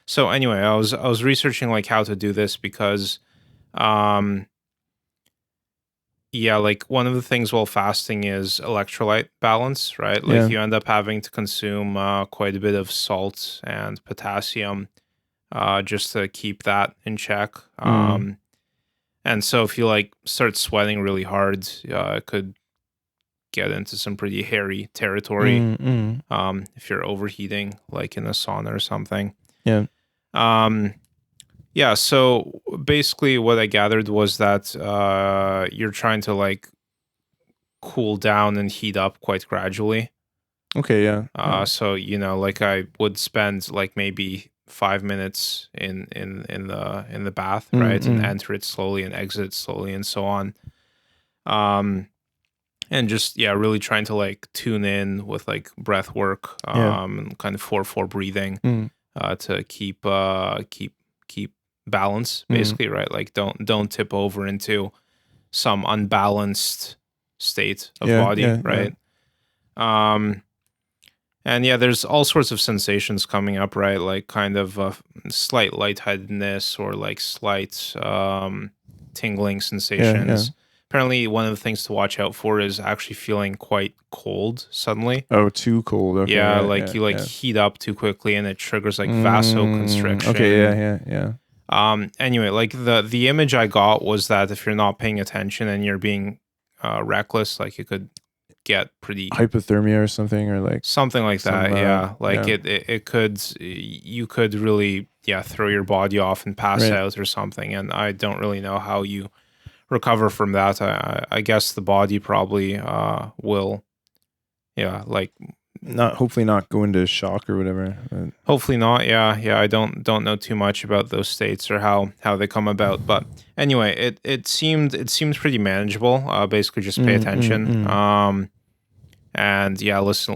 So anyway, I was researching like how to do this because like one of the things while fasting is electrolyte balance, right? Like you end up having to consume quite a bit of salt and potassium just to keep that in check. And so if you like start sweating really hard, it could get into some pretty hairy territory if you're overheating, like in a sauna or something. So basically what I gathered was that you're trying to like cool down and heat up quite gradually. Okay, so you know, like I would spend like maybe 5 minutes in the bath, right? And enter it slowly and exit it slowly and so on. And just really trying to like tune in with like breath work, and kind of 4/4 breathing to keep balance, basically, right? Like don't tip over into some unbalanced state of body, right? And there's all sorts of sensations coming up, right? Like kind of slight lightheadedness or like slight tingling sensations. Apparently, one of the things to watch out for is actually feeling quite cold suddenly. Oh, too cold. Okay. You heat up too quickly, and it triggers like vasoconstriction. Okay, Anyway, like the image I got was that if you're not paying attention and you're being reckless, like it could get pretty hypothermia or something, or like something like that. It could, you could really throw your body off and pass out or something. And I don't really know how you recover from that. I guess the body probably will hopefully not go into shock or whatever. Hopefully not. I don't know too much about those states or how they come about, but anyway, it seemed pretty manageable. Basically just pay attention and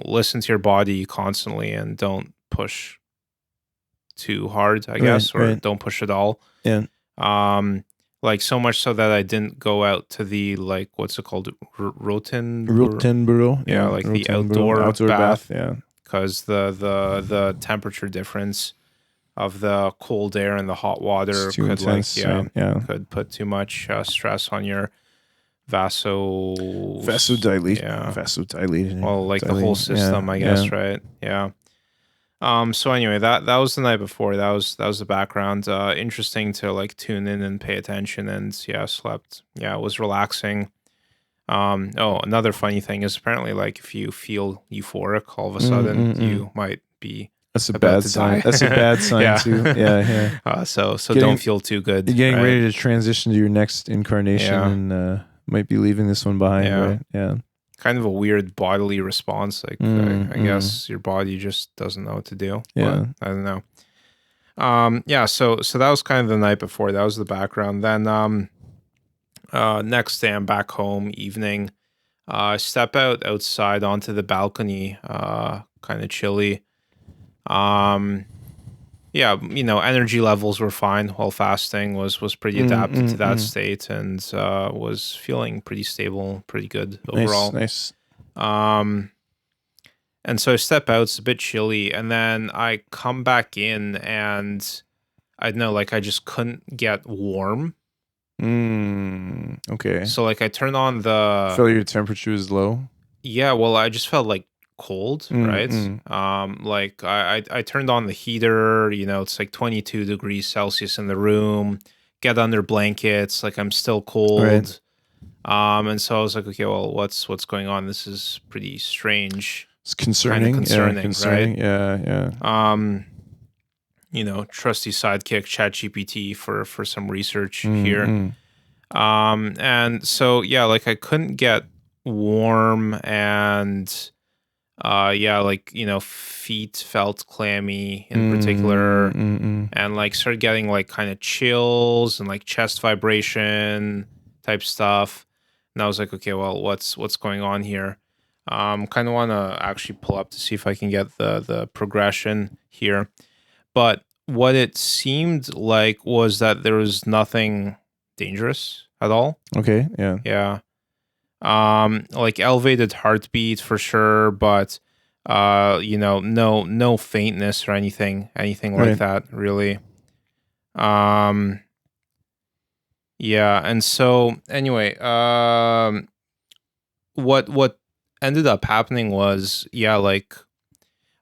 listen to your body constantly and don't push too hard, I guess, or don't push at all. Like so much so that I didn't go out to the like what's it called, roten Rotenburo. yeah, like the Rotenburo. outdoor bath. bath, Yeah. because the temperature difference of the cold air and the hot It's water too could like intense. Right? Yeah. could put too much stress on your Vasodilated. well, like the whole system, I Yeah. guess, right? Yeah. So anyway, that was the night before. That was the background. Interesting to like tune in and pay attention, and yeah, slept. Yeah, it was relaxing. Oh, another funny thing is apparently like if you feel euphoric all of a sudden, you might be That's a about bad to sign. die. That's a bad sign Yeah. too. Yeah. So Getting- don't feel too good. You're getting right? ready to transition to your next incarnation, Yeah. and might be leaving this one behind. Yeah. Right? Yeah. Kind of a weird bodily response. Like I guess your body just doesn't know what to do. Yeah. But I don't know. Yeah. So that was kind of the night before. That was the background. Then next day I'm back home. Evening. I step outside onto the balcony. Kind of chilly. Yeah, energy levels were fine while fasting. Was pretty adapted to that state, and was feeling pretty stable, pretty good overall. Nice. And so I step out. It's a bit chilly, and then I come back in, and I don't know, like I just couldn't get warm. Okay. So like I turn on the. Feel your temperature is low. Yeah, well, I just felt like cold, right? Like I turned on the heater, it's like 22 degrees Celsius in the room, get under blankets, like I'm still cold. Right. And so I was like, okay, well, what's going on? This is pretty strange. It's concerning. Right? Yeah. Trusty sidekick ChatGPT for some research here. And so yeah, like I couldn't get warm, and feet felt clammy in particular, and like started getting like kind of chills and like chest vibration type stuff. And I was like, okay, well, what's going on here? Kind of want to actually pull up to see if I can get the progression here. But what it seemed like was that there was nothing dangerous at all. Okay. Yeah. Yeah. Like elevated heartbeat for sure, but no faintness or anything like that really. Yeah, and so anyway, what ended up happening was like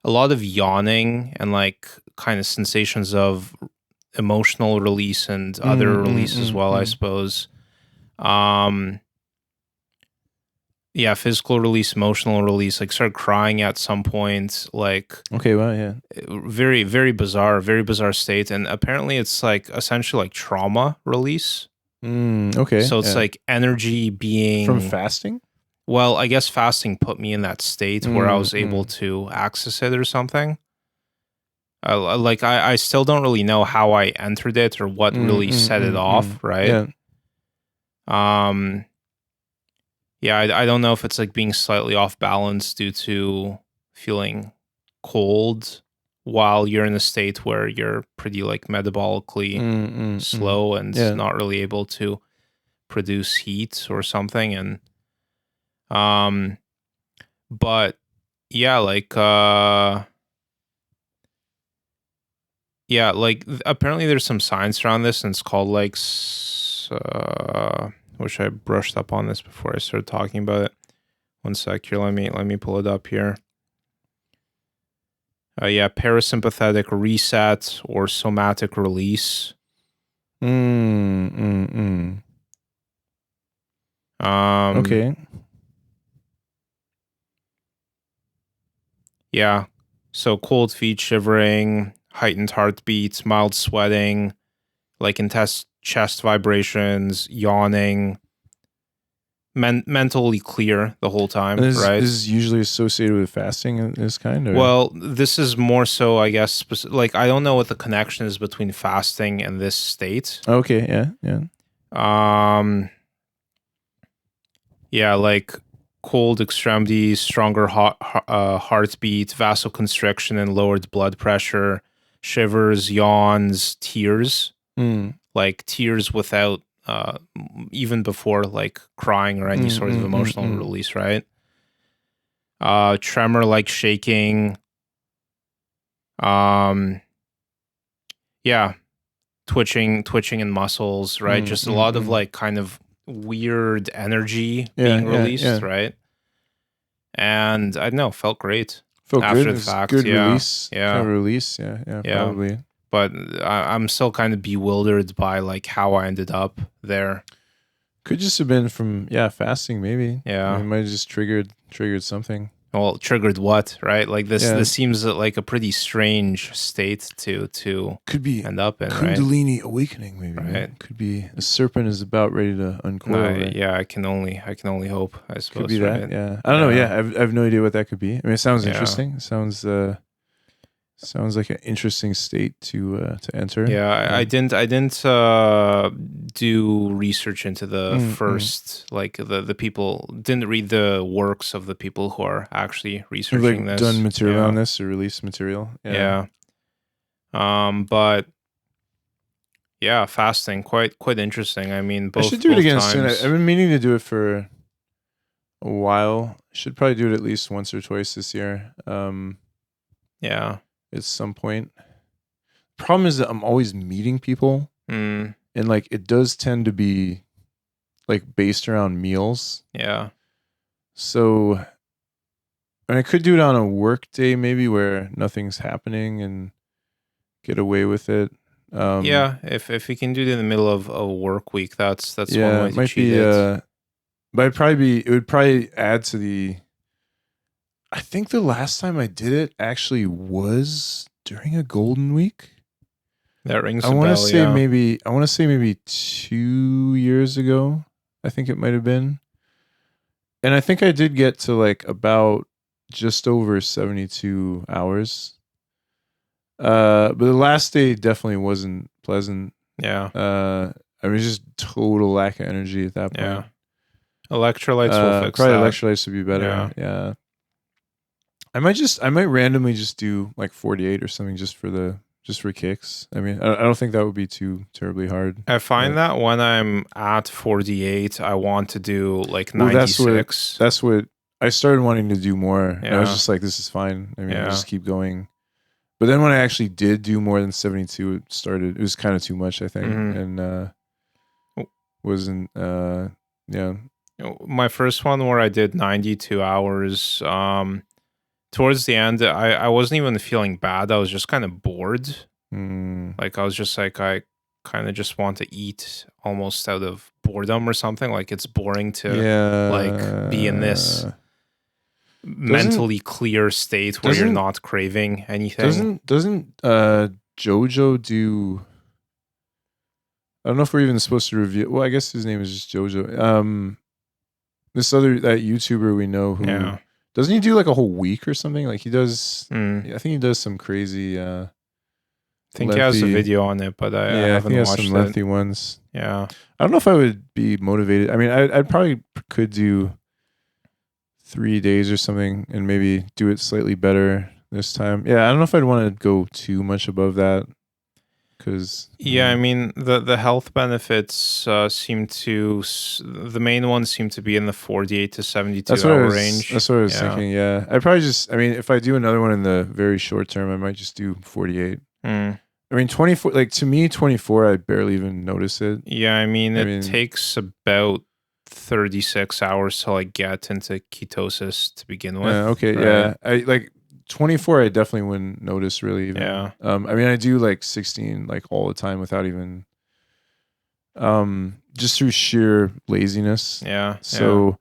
a lot of yawning and like kind of sensations of emotional release and other release as well, I suppose. Yeah, physical release, emotional release, like started crying at some point, like okay, well, yeah. Very, very bizarre state. And apparently it's like essentially like trauma release. Okay. So it's like energy being from fasting? Well, I guess fasting put me in that state where I was able to access it or something. Like I still don't really know how I entered it or what really set it off, right? Yeah. Yeah, I don't know if it's like being slightly off balance due to feeling cold while you're in a state where you're pretty like metabolically slow and not really able to produce heat or something. And but yeah, like apparently there's some science around this, and it's called like wish I brushed up on this before I started talking about it. One sec here, let me pull it up here. Parasympathetic reset or somatic release. Okay. Yeah. So cold feet, shivering, heightened heartbeats, mild sweating, like intense chest vibrations, yawning, mentally clear the whole time, right? This is usually associated with fasting of this kind? Or? Well, this is more so, I guess, like I don't know what the connection is between fasting and this state. Okay, yeah. Yeah, like cold extremities, stronger heartbeat, vasoconstriction and lowered blood pressure, shivers, yawns, tears. Like tears without even before like crying or any sort of emotional release, right? Tremor, like shaking. Yeah, twitching in muscles, right? Just a lot of like kind of weird energy being released, right? And I don't know, felt great. Felt after good. the fact. Good Yeah, release. yeah, Kind of release. Yeah, probably. But I'm still kind of bewildered by like how I ended up there. Could just have been from fasting, maybe. Yeah, I mean, it might have just triggered something. Well, triggered what, right? Like this seems like a pretty strange state to could be end up in, Kundalini right? awakening, maybe. Right. Man. Could be a serpent is about ready to uncoil. Right? Yeah, I can only hope. I suppose could be right? that. Yeah, I don't know. Yeah, I have no idea what that could be. I mean, it sounds interesting. It sounds like an interesting state to enter. Yeah, I didn't do research into the first like the people, didn't read the works of the people who are actually researching this. Done material on this or released material. Yeah. But yeah, fasting quite interesting. I mean, both. I should do it again times. soon. I've been meaning to do it for a while. Should probably do it at least once or twice this year. Yeah. At some point. Problem is that I'm always meeting people, and like it does tend to be like based around meals. Yeah. So, and I could do it on a work day maybe where nothing's happening and get away with it. Yeah, if you can do it in the middle of a work week, that's one way to cheat it. But it would probably add to the. I think the last time I did it actually was during a golden week. That rings. I want to say maybe 2 years ago. I think it might have been, and I think I did get to like about just over 72 hours. But the last day definitely wasn't pleasant. Yeah. I mean, just total lack of energy at that point. Yeah. Electrolytes will fix probably that. Electrolytes would be better. Yeah. I might randomly just do like 48 or something just for kicks. I mean, I don't think that would be too terribly hard. I find that when I'm at 48, I want to do like 96. That's what I started wanting to do more. Yeah. And I was just like, this is fine. I mean, I'll just keep going. But then when I actually did do more than 72, it was kind of too much, I think. And wasn't, yeah. My first one where I did 92 hours, towards the end, I wasn't even feeling bad. I was just kind of bored. Like I was just like, I kind of just want to eat almost out of boredom or something. Like it's boring to like be in this mentally clear state where you're not craving anything. Doesn't Jojo do? I don't know if we're even supposed to review. Well, I guess his name is just Jojo. That YouTuber we know who doesn't he do like a whole week or something? Like he does. I think he does some crazy. I think he has a video on it, but I haven't watched some lengthy ones. Yeah, I don't know if I would be motivated. I mean, I probably could do 3 days or something and maybe do it slightly better this time. Yeah, I don't know if I'd want to go too much above that. I mean, the health benefits the main ones seem to be in the 48 to 72 hour range. That's what I was thinking. Yeah, I'd probably if I do another one in the very short term, I might just do 48. I mean, 24. Like to me, 24, I barely even notice it. Yeah, I mean, it takes about 36 hours to like get into ketosis to begin with. Okay, right? Yeah, I like 24. I definitely wouldn't notice really. Even. Yeah. I mean, I do like 16 like all the time without even. Just through sheer laziness. Yeah. So.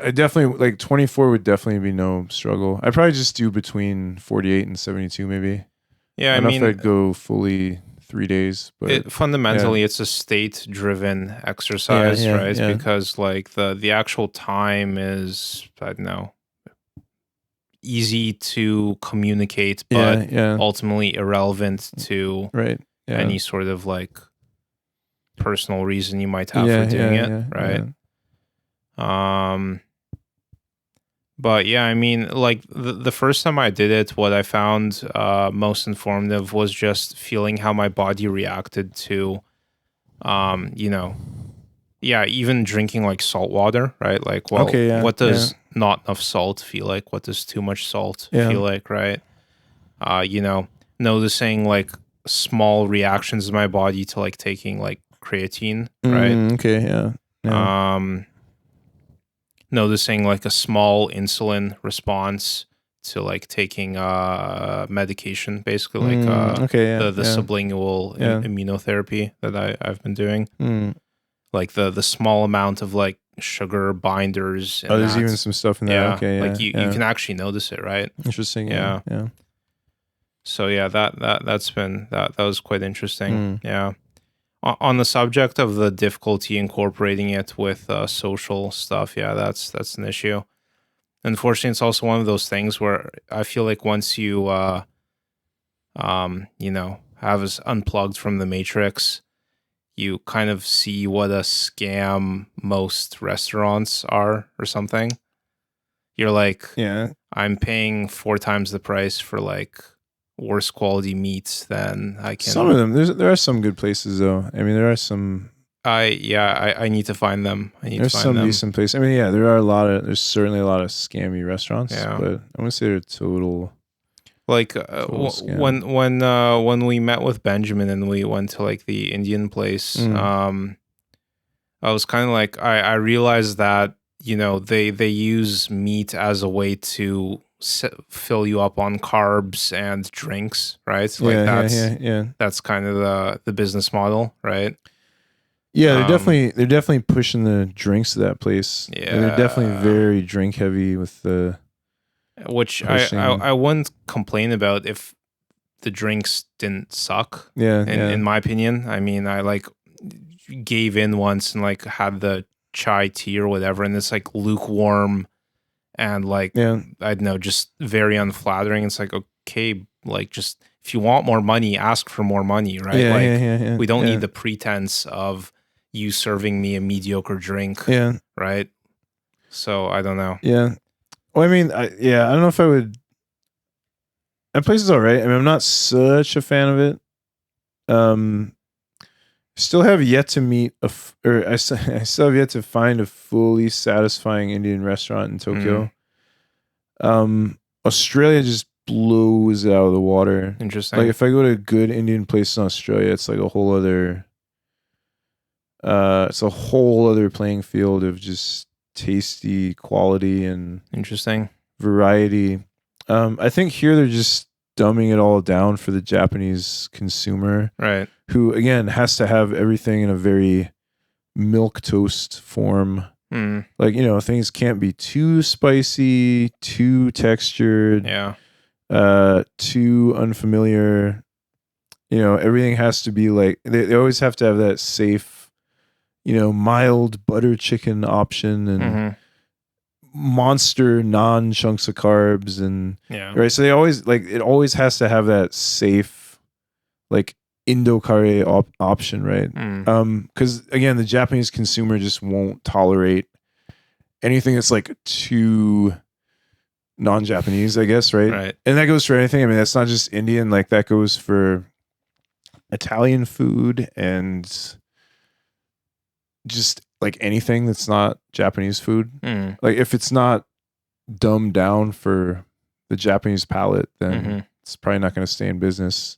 I definitely like 24 would definitely be no struggle. I'd probably just do between 48 and 72 maybe. Yeah, I don't know if I'd go fully 3 days, but fundamentally it's a state-driven exercise, right? Yeah. Because like the actual time is, I don't know, easy to communicate, but ultimately irrelevant to any sort of like personal reason you might have for doing it, right? But yeah, I mean, like the first time I did it, what I found most informative was just feeling how my body reacted to You know, yeah, even drinking like salt water, right? Like, well, Okay, yeah, what yeah, does not enough salt feel like? What does too much salt yeah. feel like, right? You know, noticing like small reactions in my body to like taking like creatine, right? Okay, yeah, yeah. Um, noticing like a small insulin response to like taking medication, basically like Okay, yeah, the yeah, sublingual yeah. immunotherapy that I've been doing. Mm. Like the small amount of like sugar binders Oh, in there's even that. some stuff in that. Yeah, Okay, like yeah, you yeah. can actually notice it, right? Interesting. Yeah, Yeah. yeah. So yeah, that's been that was quite interesting. Mm. Yeah. On the subject of the difficulty incorporating it with social stuff, yeah, that's an issue. Unfortunately, it's also one of those things where I feel like once you you know, have us unplugged from the matrix, you kind of see what a scam most restaurants are or something. You're like, Yeah. I'm paying 4 times the price for like worse quality meats than I Some of can. them. There are some good places though. I mean, there are some. I need to find them. I need to There's find some them. decent places. I mean, yeah, there are a lot of. There's certainly a lot of scammy restaurants, Yeah. but I wouldn't say they're total Like scam. when we met with Benjamin and we went to like the Indian place, Mm. I was kind of like I realized that you know they use meat as a way to fill you up on carbs and drinks, right? Like Yeah, yeah, yeah, yeah. that's kind of the business model, right? Yeah, Um, they're definitely pushing the drinks to that place. And they're definitely yeah, very drink heavy with the which pushing. I wouldn't complain about if the drinks didn't suck. Yeah, In yeah, my opinion, I mean, I like gave in once and like had the chai tea or whatever, and it's like lukewarm and like yeah, I don't know, just very unflattering. It's like okay, like just if you want more money, ask for more money, right? yeah, yeah, Like yeah, yeah, we don't yeah, need the pretense of you serving me a mediocre drink, yeah, right? So I don't know. yeah. Well, I mean, I don't know if I would. That place is all right. I mean, I'm not such a fan of it. Um, Still have yet to meet I still have yet to find a fully satisfying Indian restaurant in Mm, Tokyo. Australia just blows it out of the water. Like interesting. if I go to a good Indian place in Australia, it's like a whole other it's a whole other playing field of just tasty quality and Interesting. variety. I think here they're just dumbing it all down for the Japanese consumer, Right. who again has to have everything in a very milk toast form. Mm, Like, things can't be too spicy, too textured, yeah. too unfamiliar. Everything has to be like they always have to have that safe, mild butter chicken option and Hmm. monster non chunks of carbs and Yeah. right. So they always like it always has to have that safe like Indo curry option, right? Mm, Because again, the Japanese consumer just won't tolerate anything that's like too non-Japanese, I guess, right? right. And that goes for anything. I mean, that's not just Indian. Like that goes for Italian food and just like anything that's not Japanese food. Mm, Like if it's not dumbed down for the Japanese palate, hmm. then it's probably not going to stay in business.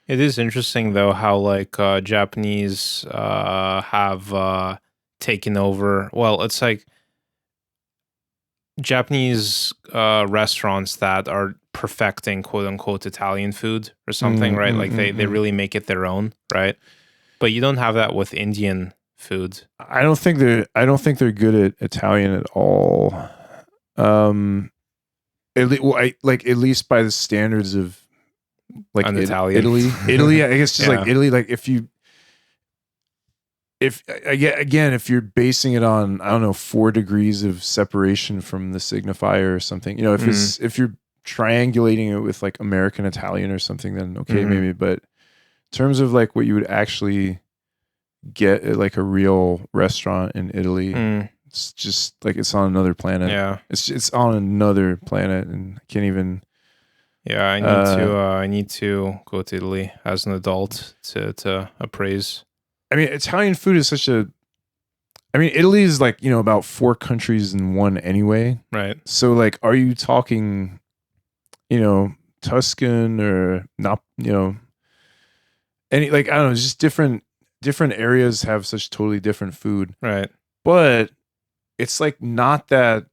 It is interesting though how like Japanese have taken over. Well, it's like Japanese restaurants that are perfecting quote unquote Italian food or something, right? Like they Mm. really make it their own, right? But you don't have that with Indian food. I don't think they're good at Italian at all. Um, at least by the standards of like An Italian. Italy. I guess just like Yeah. Italy. Like if again, if you're basing it on, I don't know, 4 degrees of separation from the signifier or something, Mm, if you're triangulating it with like American Italian or something, then okay, hmm. maybe. But in terms of like what you would actually get at like a real restaurant in Italy, Mm, it's just like it's on another planet. yeah. It's on another planet, and I can't even. Yeah, Uh, I need to go to Italy as an adult to appraise. I mean, Italian food is such a. I mean, Italy is like, about 4 countries in one anyway. Right. So like, are you talking, Tuscan or not? Any, like, I don't know, just different areas have such totally different food. Right. But it's like not that.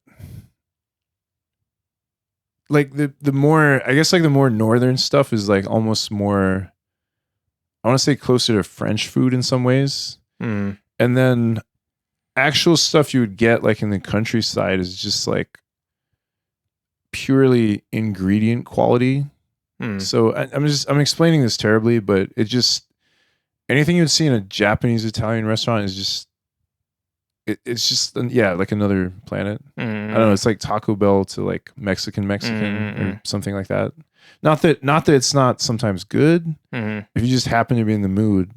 Like the more, I guess, like the more northern stuff is like almost more, I want to say closer to French food in some ways. Mm. And then actual stuff you would get like in the countryside is just like purely ingredient quality. So I'm explaining this terribly, but it just, anything you would see in a Japanese Italian restaurant is just, it's just, like another planet. I don't know. It's like Taco Bell to like Mexican or something like that. Not that it's not sometimes good if you just happen to be in the mood,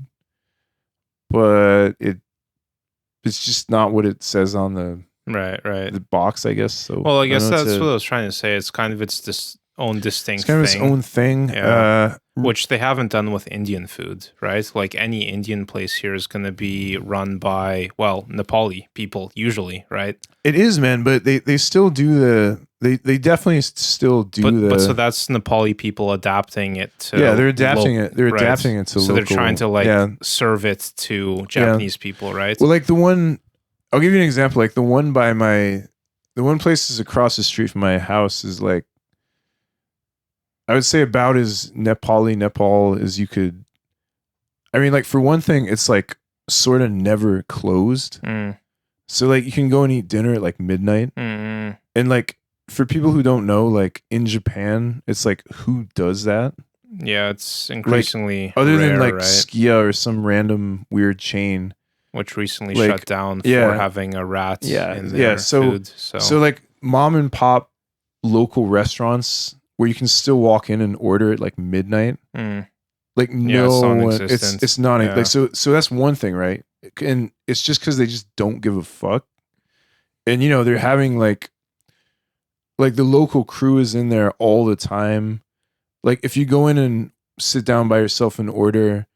but it's just not what it says on the the box, I guess. So well, I guess that's what I was trying to say. It's kind of its own distinct. It's kind of its own thing. Yeah. Which they haven't done with Indian food, right? Like any Indian place here is going to be run by, well, Nepali people usually, right? It is, man, but they still do they definitely still do but so that's Nepali people adapting it to they're adapting it. They're adapting it to so local. They're trying to like serve it to Japanese people, right? Well, like the one, I'll give you an example. Like the one place is across the street from my house is like, I would say about as Nepal as you could. I mean, like for one thing, it's like sort of never closed. So like you can go and eat dinner at like midnight. And like for people who don't know, like in Japan, it's like, who does that? Yeah, it's increasingly like, other rare, than like right? Skia or some random weird chain, which recently shut down for having a rat in their food. So like mom and pop local restaurants where you can still walk in and order at like midnight. Like it's not like so that's one thing, right? And it's just because they just don't give a fuck. And they're having like the local crew is in there all the time. Like if you go in and sit down by yourself and order,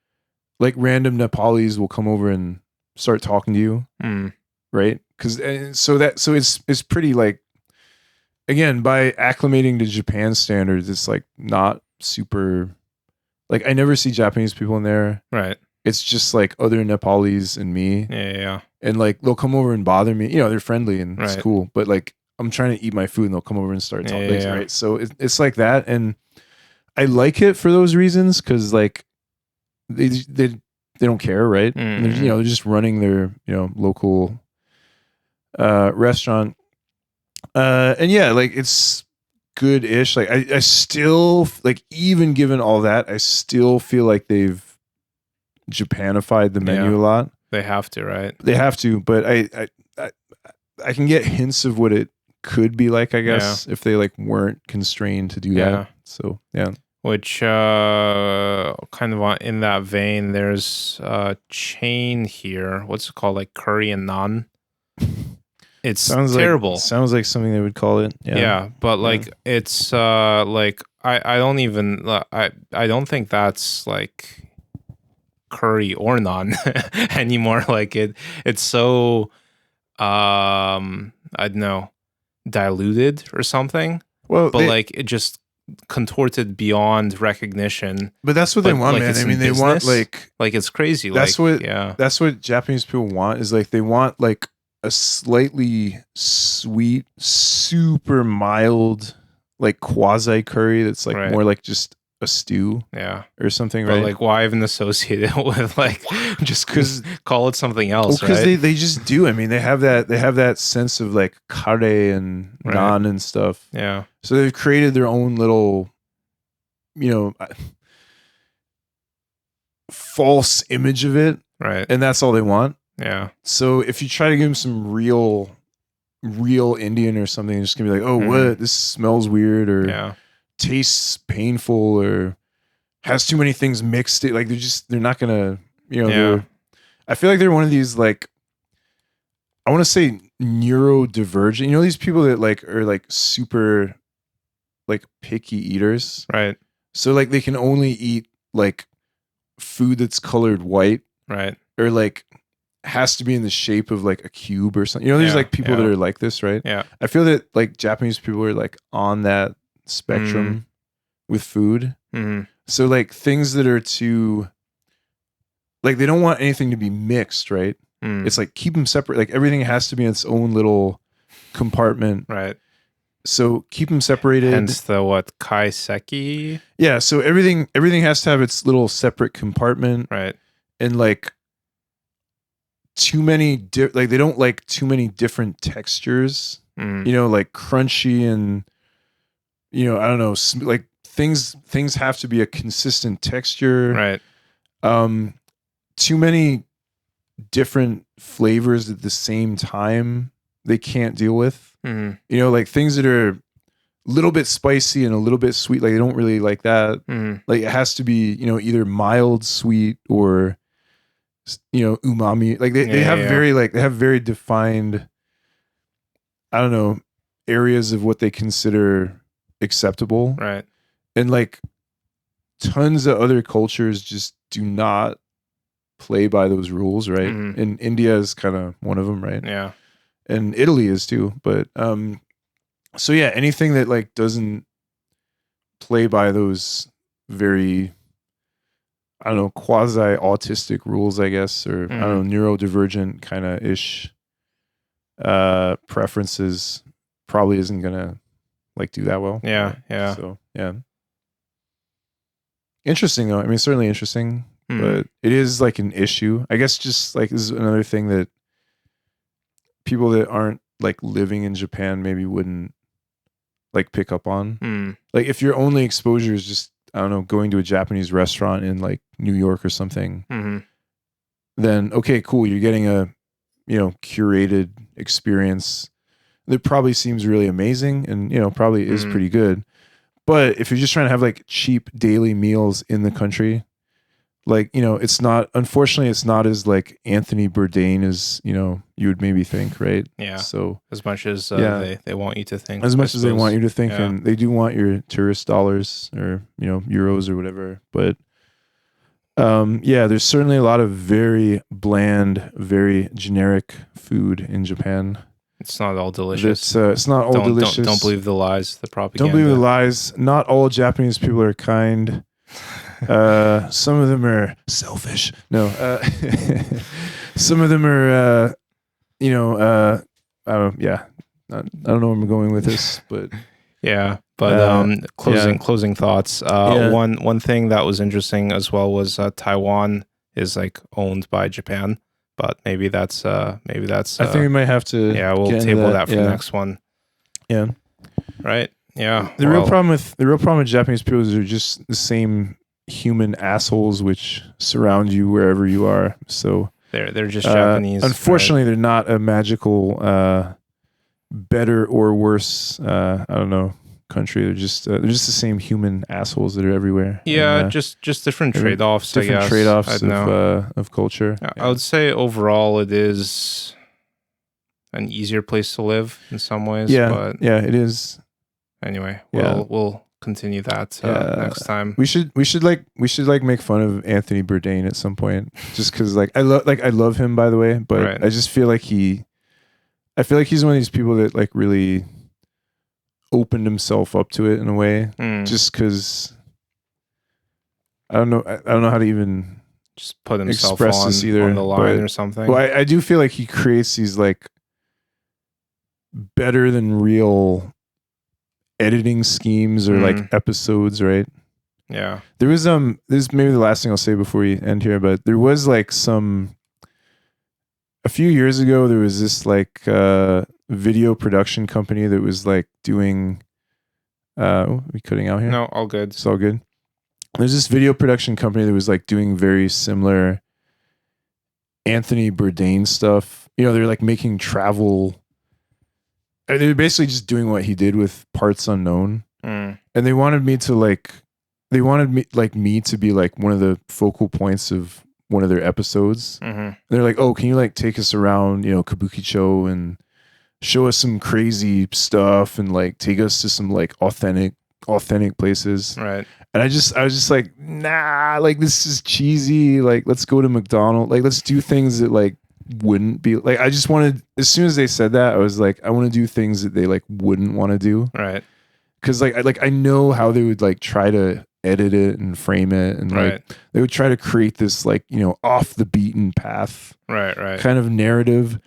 like random Nepalis will come over and start talking to you, right? Because so it's pretty like, again, by acclimating to Japan standards, it's like not super. Like I never see Japanese people in there, right? It's just like other Nepalis and me, and like they'll come over and bother me. They're friendly and it's cool, but like I'm trying to eat my food and they'll come over and start talking, right? So it's like that, and I like it for those reasons because like they don't care, right? And they're just running their local restaurant, and like it's good-ish. Like I still like, even given all that, I still feel like they've Japanified the menu a lot. They have to, right? They have to, but I can get hints of what it could be like, I guess, if they like weren't constrained to do that. So which kind of in that vein, there's a chain here. What's it called? Like Curry and Naan. It sounds terrible. Sounds like something they would call it. Yeah, but like it's like I don't even I don't think that's like curry or naan anymore. Like it's so I don't know, diluted or something. Well, but like it just contorted beyond recognition. But that's what they want, man. I mean, they want like it's crazy. That's that's what Japanese people want, is like they want like a slightly sweet, super mild, like quasi curry that's like more like just a stew, or something, but right? Like, why even associate it with like just because call it something else? Because they just do. I mean, they have that sense of like kare and naan and stuff. Yeah. So they've created their own little, false image of it, right? And that's all they want. Yeah. So if you try to give them some real Indian or something, it's just gonna be like, oh, what? This smells weird, or tastes painful, or has too many things mixed. Like they're not gonna, I feel like they're one of these, like, I want to say neurodivergent. These people that like are like super like picky eaters, right? So like they can only eat like food that's colored white, right? or like has to be in the shape of like a cube or something. You know, there's like people that are like this, right? Yeah. I feel that like Japanese people are like on that spectrum with food. So like things that are too, like they don't want anything to be mixed, right? It's like keep them separate. Like everything has to be in its own little compartment. Right. So keep them separated. Hence the what, kaiseki? Yeah. So everything has to have its little separate compartment. Right. And like too many, like they don't like too many different textures. You know, like crunchy and, you know, I don't know, like things have to be a consistent texture. Right. Too many different flavors at the same time they can't deal with. You know, like things that are a little bit spicy and a little bit sweet, like they don't really like that. Like it has to be, you know, either mild sweet or, you know, umami. Like they have very like they have very defined, I don't know, areas of what they consider acceptable. Right. And like tons of other cultures just do not play by those rules, right? And India is kind of one of them, right? Yeah. And Italy is too. But so yeah, anything that like doesn't play by those very, I don't know, quasi autistic rules, I guess, or I don't know, neurodivergent kind of ish preferences probably isn't gonna like do that well. Yeah. Yeah. So yeah. Interesting though. I mean, certainly interesting, but it is like an issue. I guess just like this is another thing that people that aren't like living in Japan maybe wouldn't like pick up on. Like if your only exposure is just, I don't know, going to a Japanese restaurant in like New York or something, then okay, cool. You're getting a, you know, curated experience that probably seems really amazing and, you know, probably is pretty good. But if you're just trying to have like cheap daily meals in the country, like, you know, it's not, unfortunately, it's not as like Anthony Bourdain as, you know, you would maybe think, right? Yeah. So as much as they want you to think. As much as they want you to think, Yeah. and they do want your tourist dollars or, you know, euros or whatever. But yeah, there's certainly a lot of very bland, very generic food in Japan. It's not all delicious. It's not all delicious. Don't believe the lies, the propaganda. Don't believe the lies. Not all Japanese people are kind. Some of them are selfish. No, some of them are, you know, I don't. Yeah, I don't know where I'm going with this, but yeah. But closing thoughts. One thing that was interesting as well was Taiwan is like owned by Japan. But maybe that's I think we might have to. Yeah, we'll table that for the next one. Yeah. Right. Yeah. The real problem with Japanese people is they're just the same human assholes which surround you wherever you are. So they're just Japanese. Unfortunately, they're not a magical better or worse. I don't know. Country. They're just the same human assholes that are everywhere. Yeah, and, just different trade-offs. Different trade-offs of culture. I would say overall it is an easier place to live in some ways. Yeah, but yeah, it is. Anyway, we'll continue that next time. We should make fun of Anthony Bourdain at some point, just because I love him, by the way, but I just feel like he's one of these people that like really opened himself up to it in a way, just because I don't know how to even just put himself express this either on the line or something. Well, I do feel like he creates these like better than real editing schemes or like episodes, right? Yeah. There was this is maybe the last thing I'll say before we end here, but there was like a few years ago there was this like video production company that was like doing are we cutting out here? No, all good. It's all good. There's this video production company that was like doing very similar Anthony Bourdain stuff. You know, they're like making travel. They're basically just doing what he did with Parts Unknown. And they wanted me to me to be like one of the focal points of one of their episodes. And they're like, oh, can you like take us around, you know, Kabukicho and show us some crazy stuff and like take us to some like authentic authentic places. Right. And I was just like, nah, like this is cheesy. Like, let's go to McDonald's. Like, let's do things that like wouldn't be like. I just wanted, as soon as they said that, I was like, I want to do things that they like wouldn't want to do. Right. Because I know how they would like try to edit it and frame it, and like they would try to create this like, you know, off the beaten path, right, kind of narrative.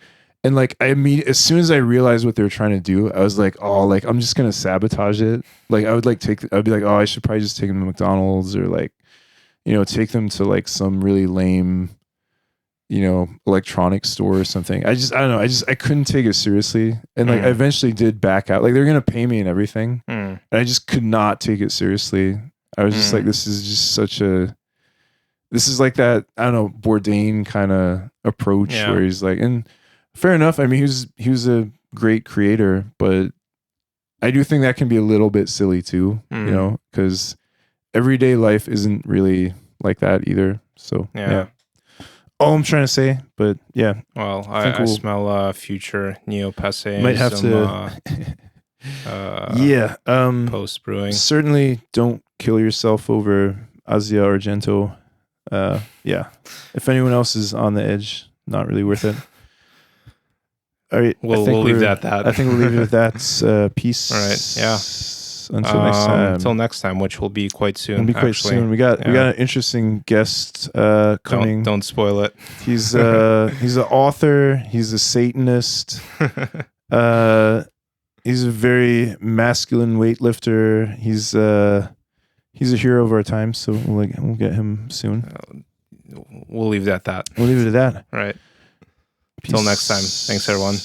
And like as soon as I realized what they were trying to do, I was like, oh, like I'm just gonna sabotage it. Like I'd be like, oh, I should probably just take them to McDonald's, or like, you know, take them to like some really lame, you know, electronics store or something. I don't know. I couldn't take it seriously. And like I eventually did back out. Like they're going to pay me and everything. And I just could not take it seriously. I was just like, this is like that, I don't know, Bourdain kind of approach where he's like, and fair enough. I mean, he was a great creator, but I do think that can be a little bit silly too, you know, because everyday life isn't really like that either. So yeah. All I'm trying to say, but yeah. Well, I smell future neo-pessimism. Might have to. Post brewing. Certainly don't kill yourself over Asia Argento. Yeah. If anyone else is on the edge, not really worth it. All right. We'll leave it at that. I think we'll leave it at that. Peace. All right. Yeah. Until next time. Until next time, which will be quite soon. It'll be quite soon. We got an interesting guest coming. Don't spoil it. He's an author. He's a Satanist. He's a very masculine weightlifter. He's a hero of our time. So we'll get him soon. We'll leave it at that. We'll leave it at that. All right. Until next time. Thanks, everyone.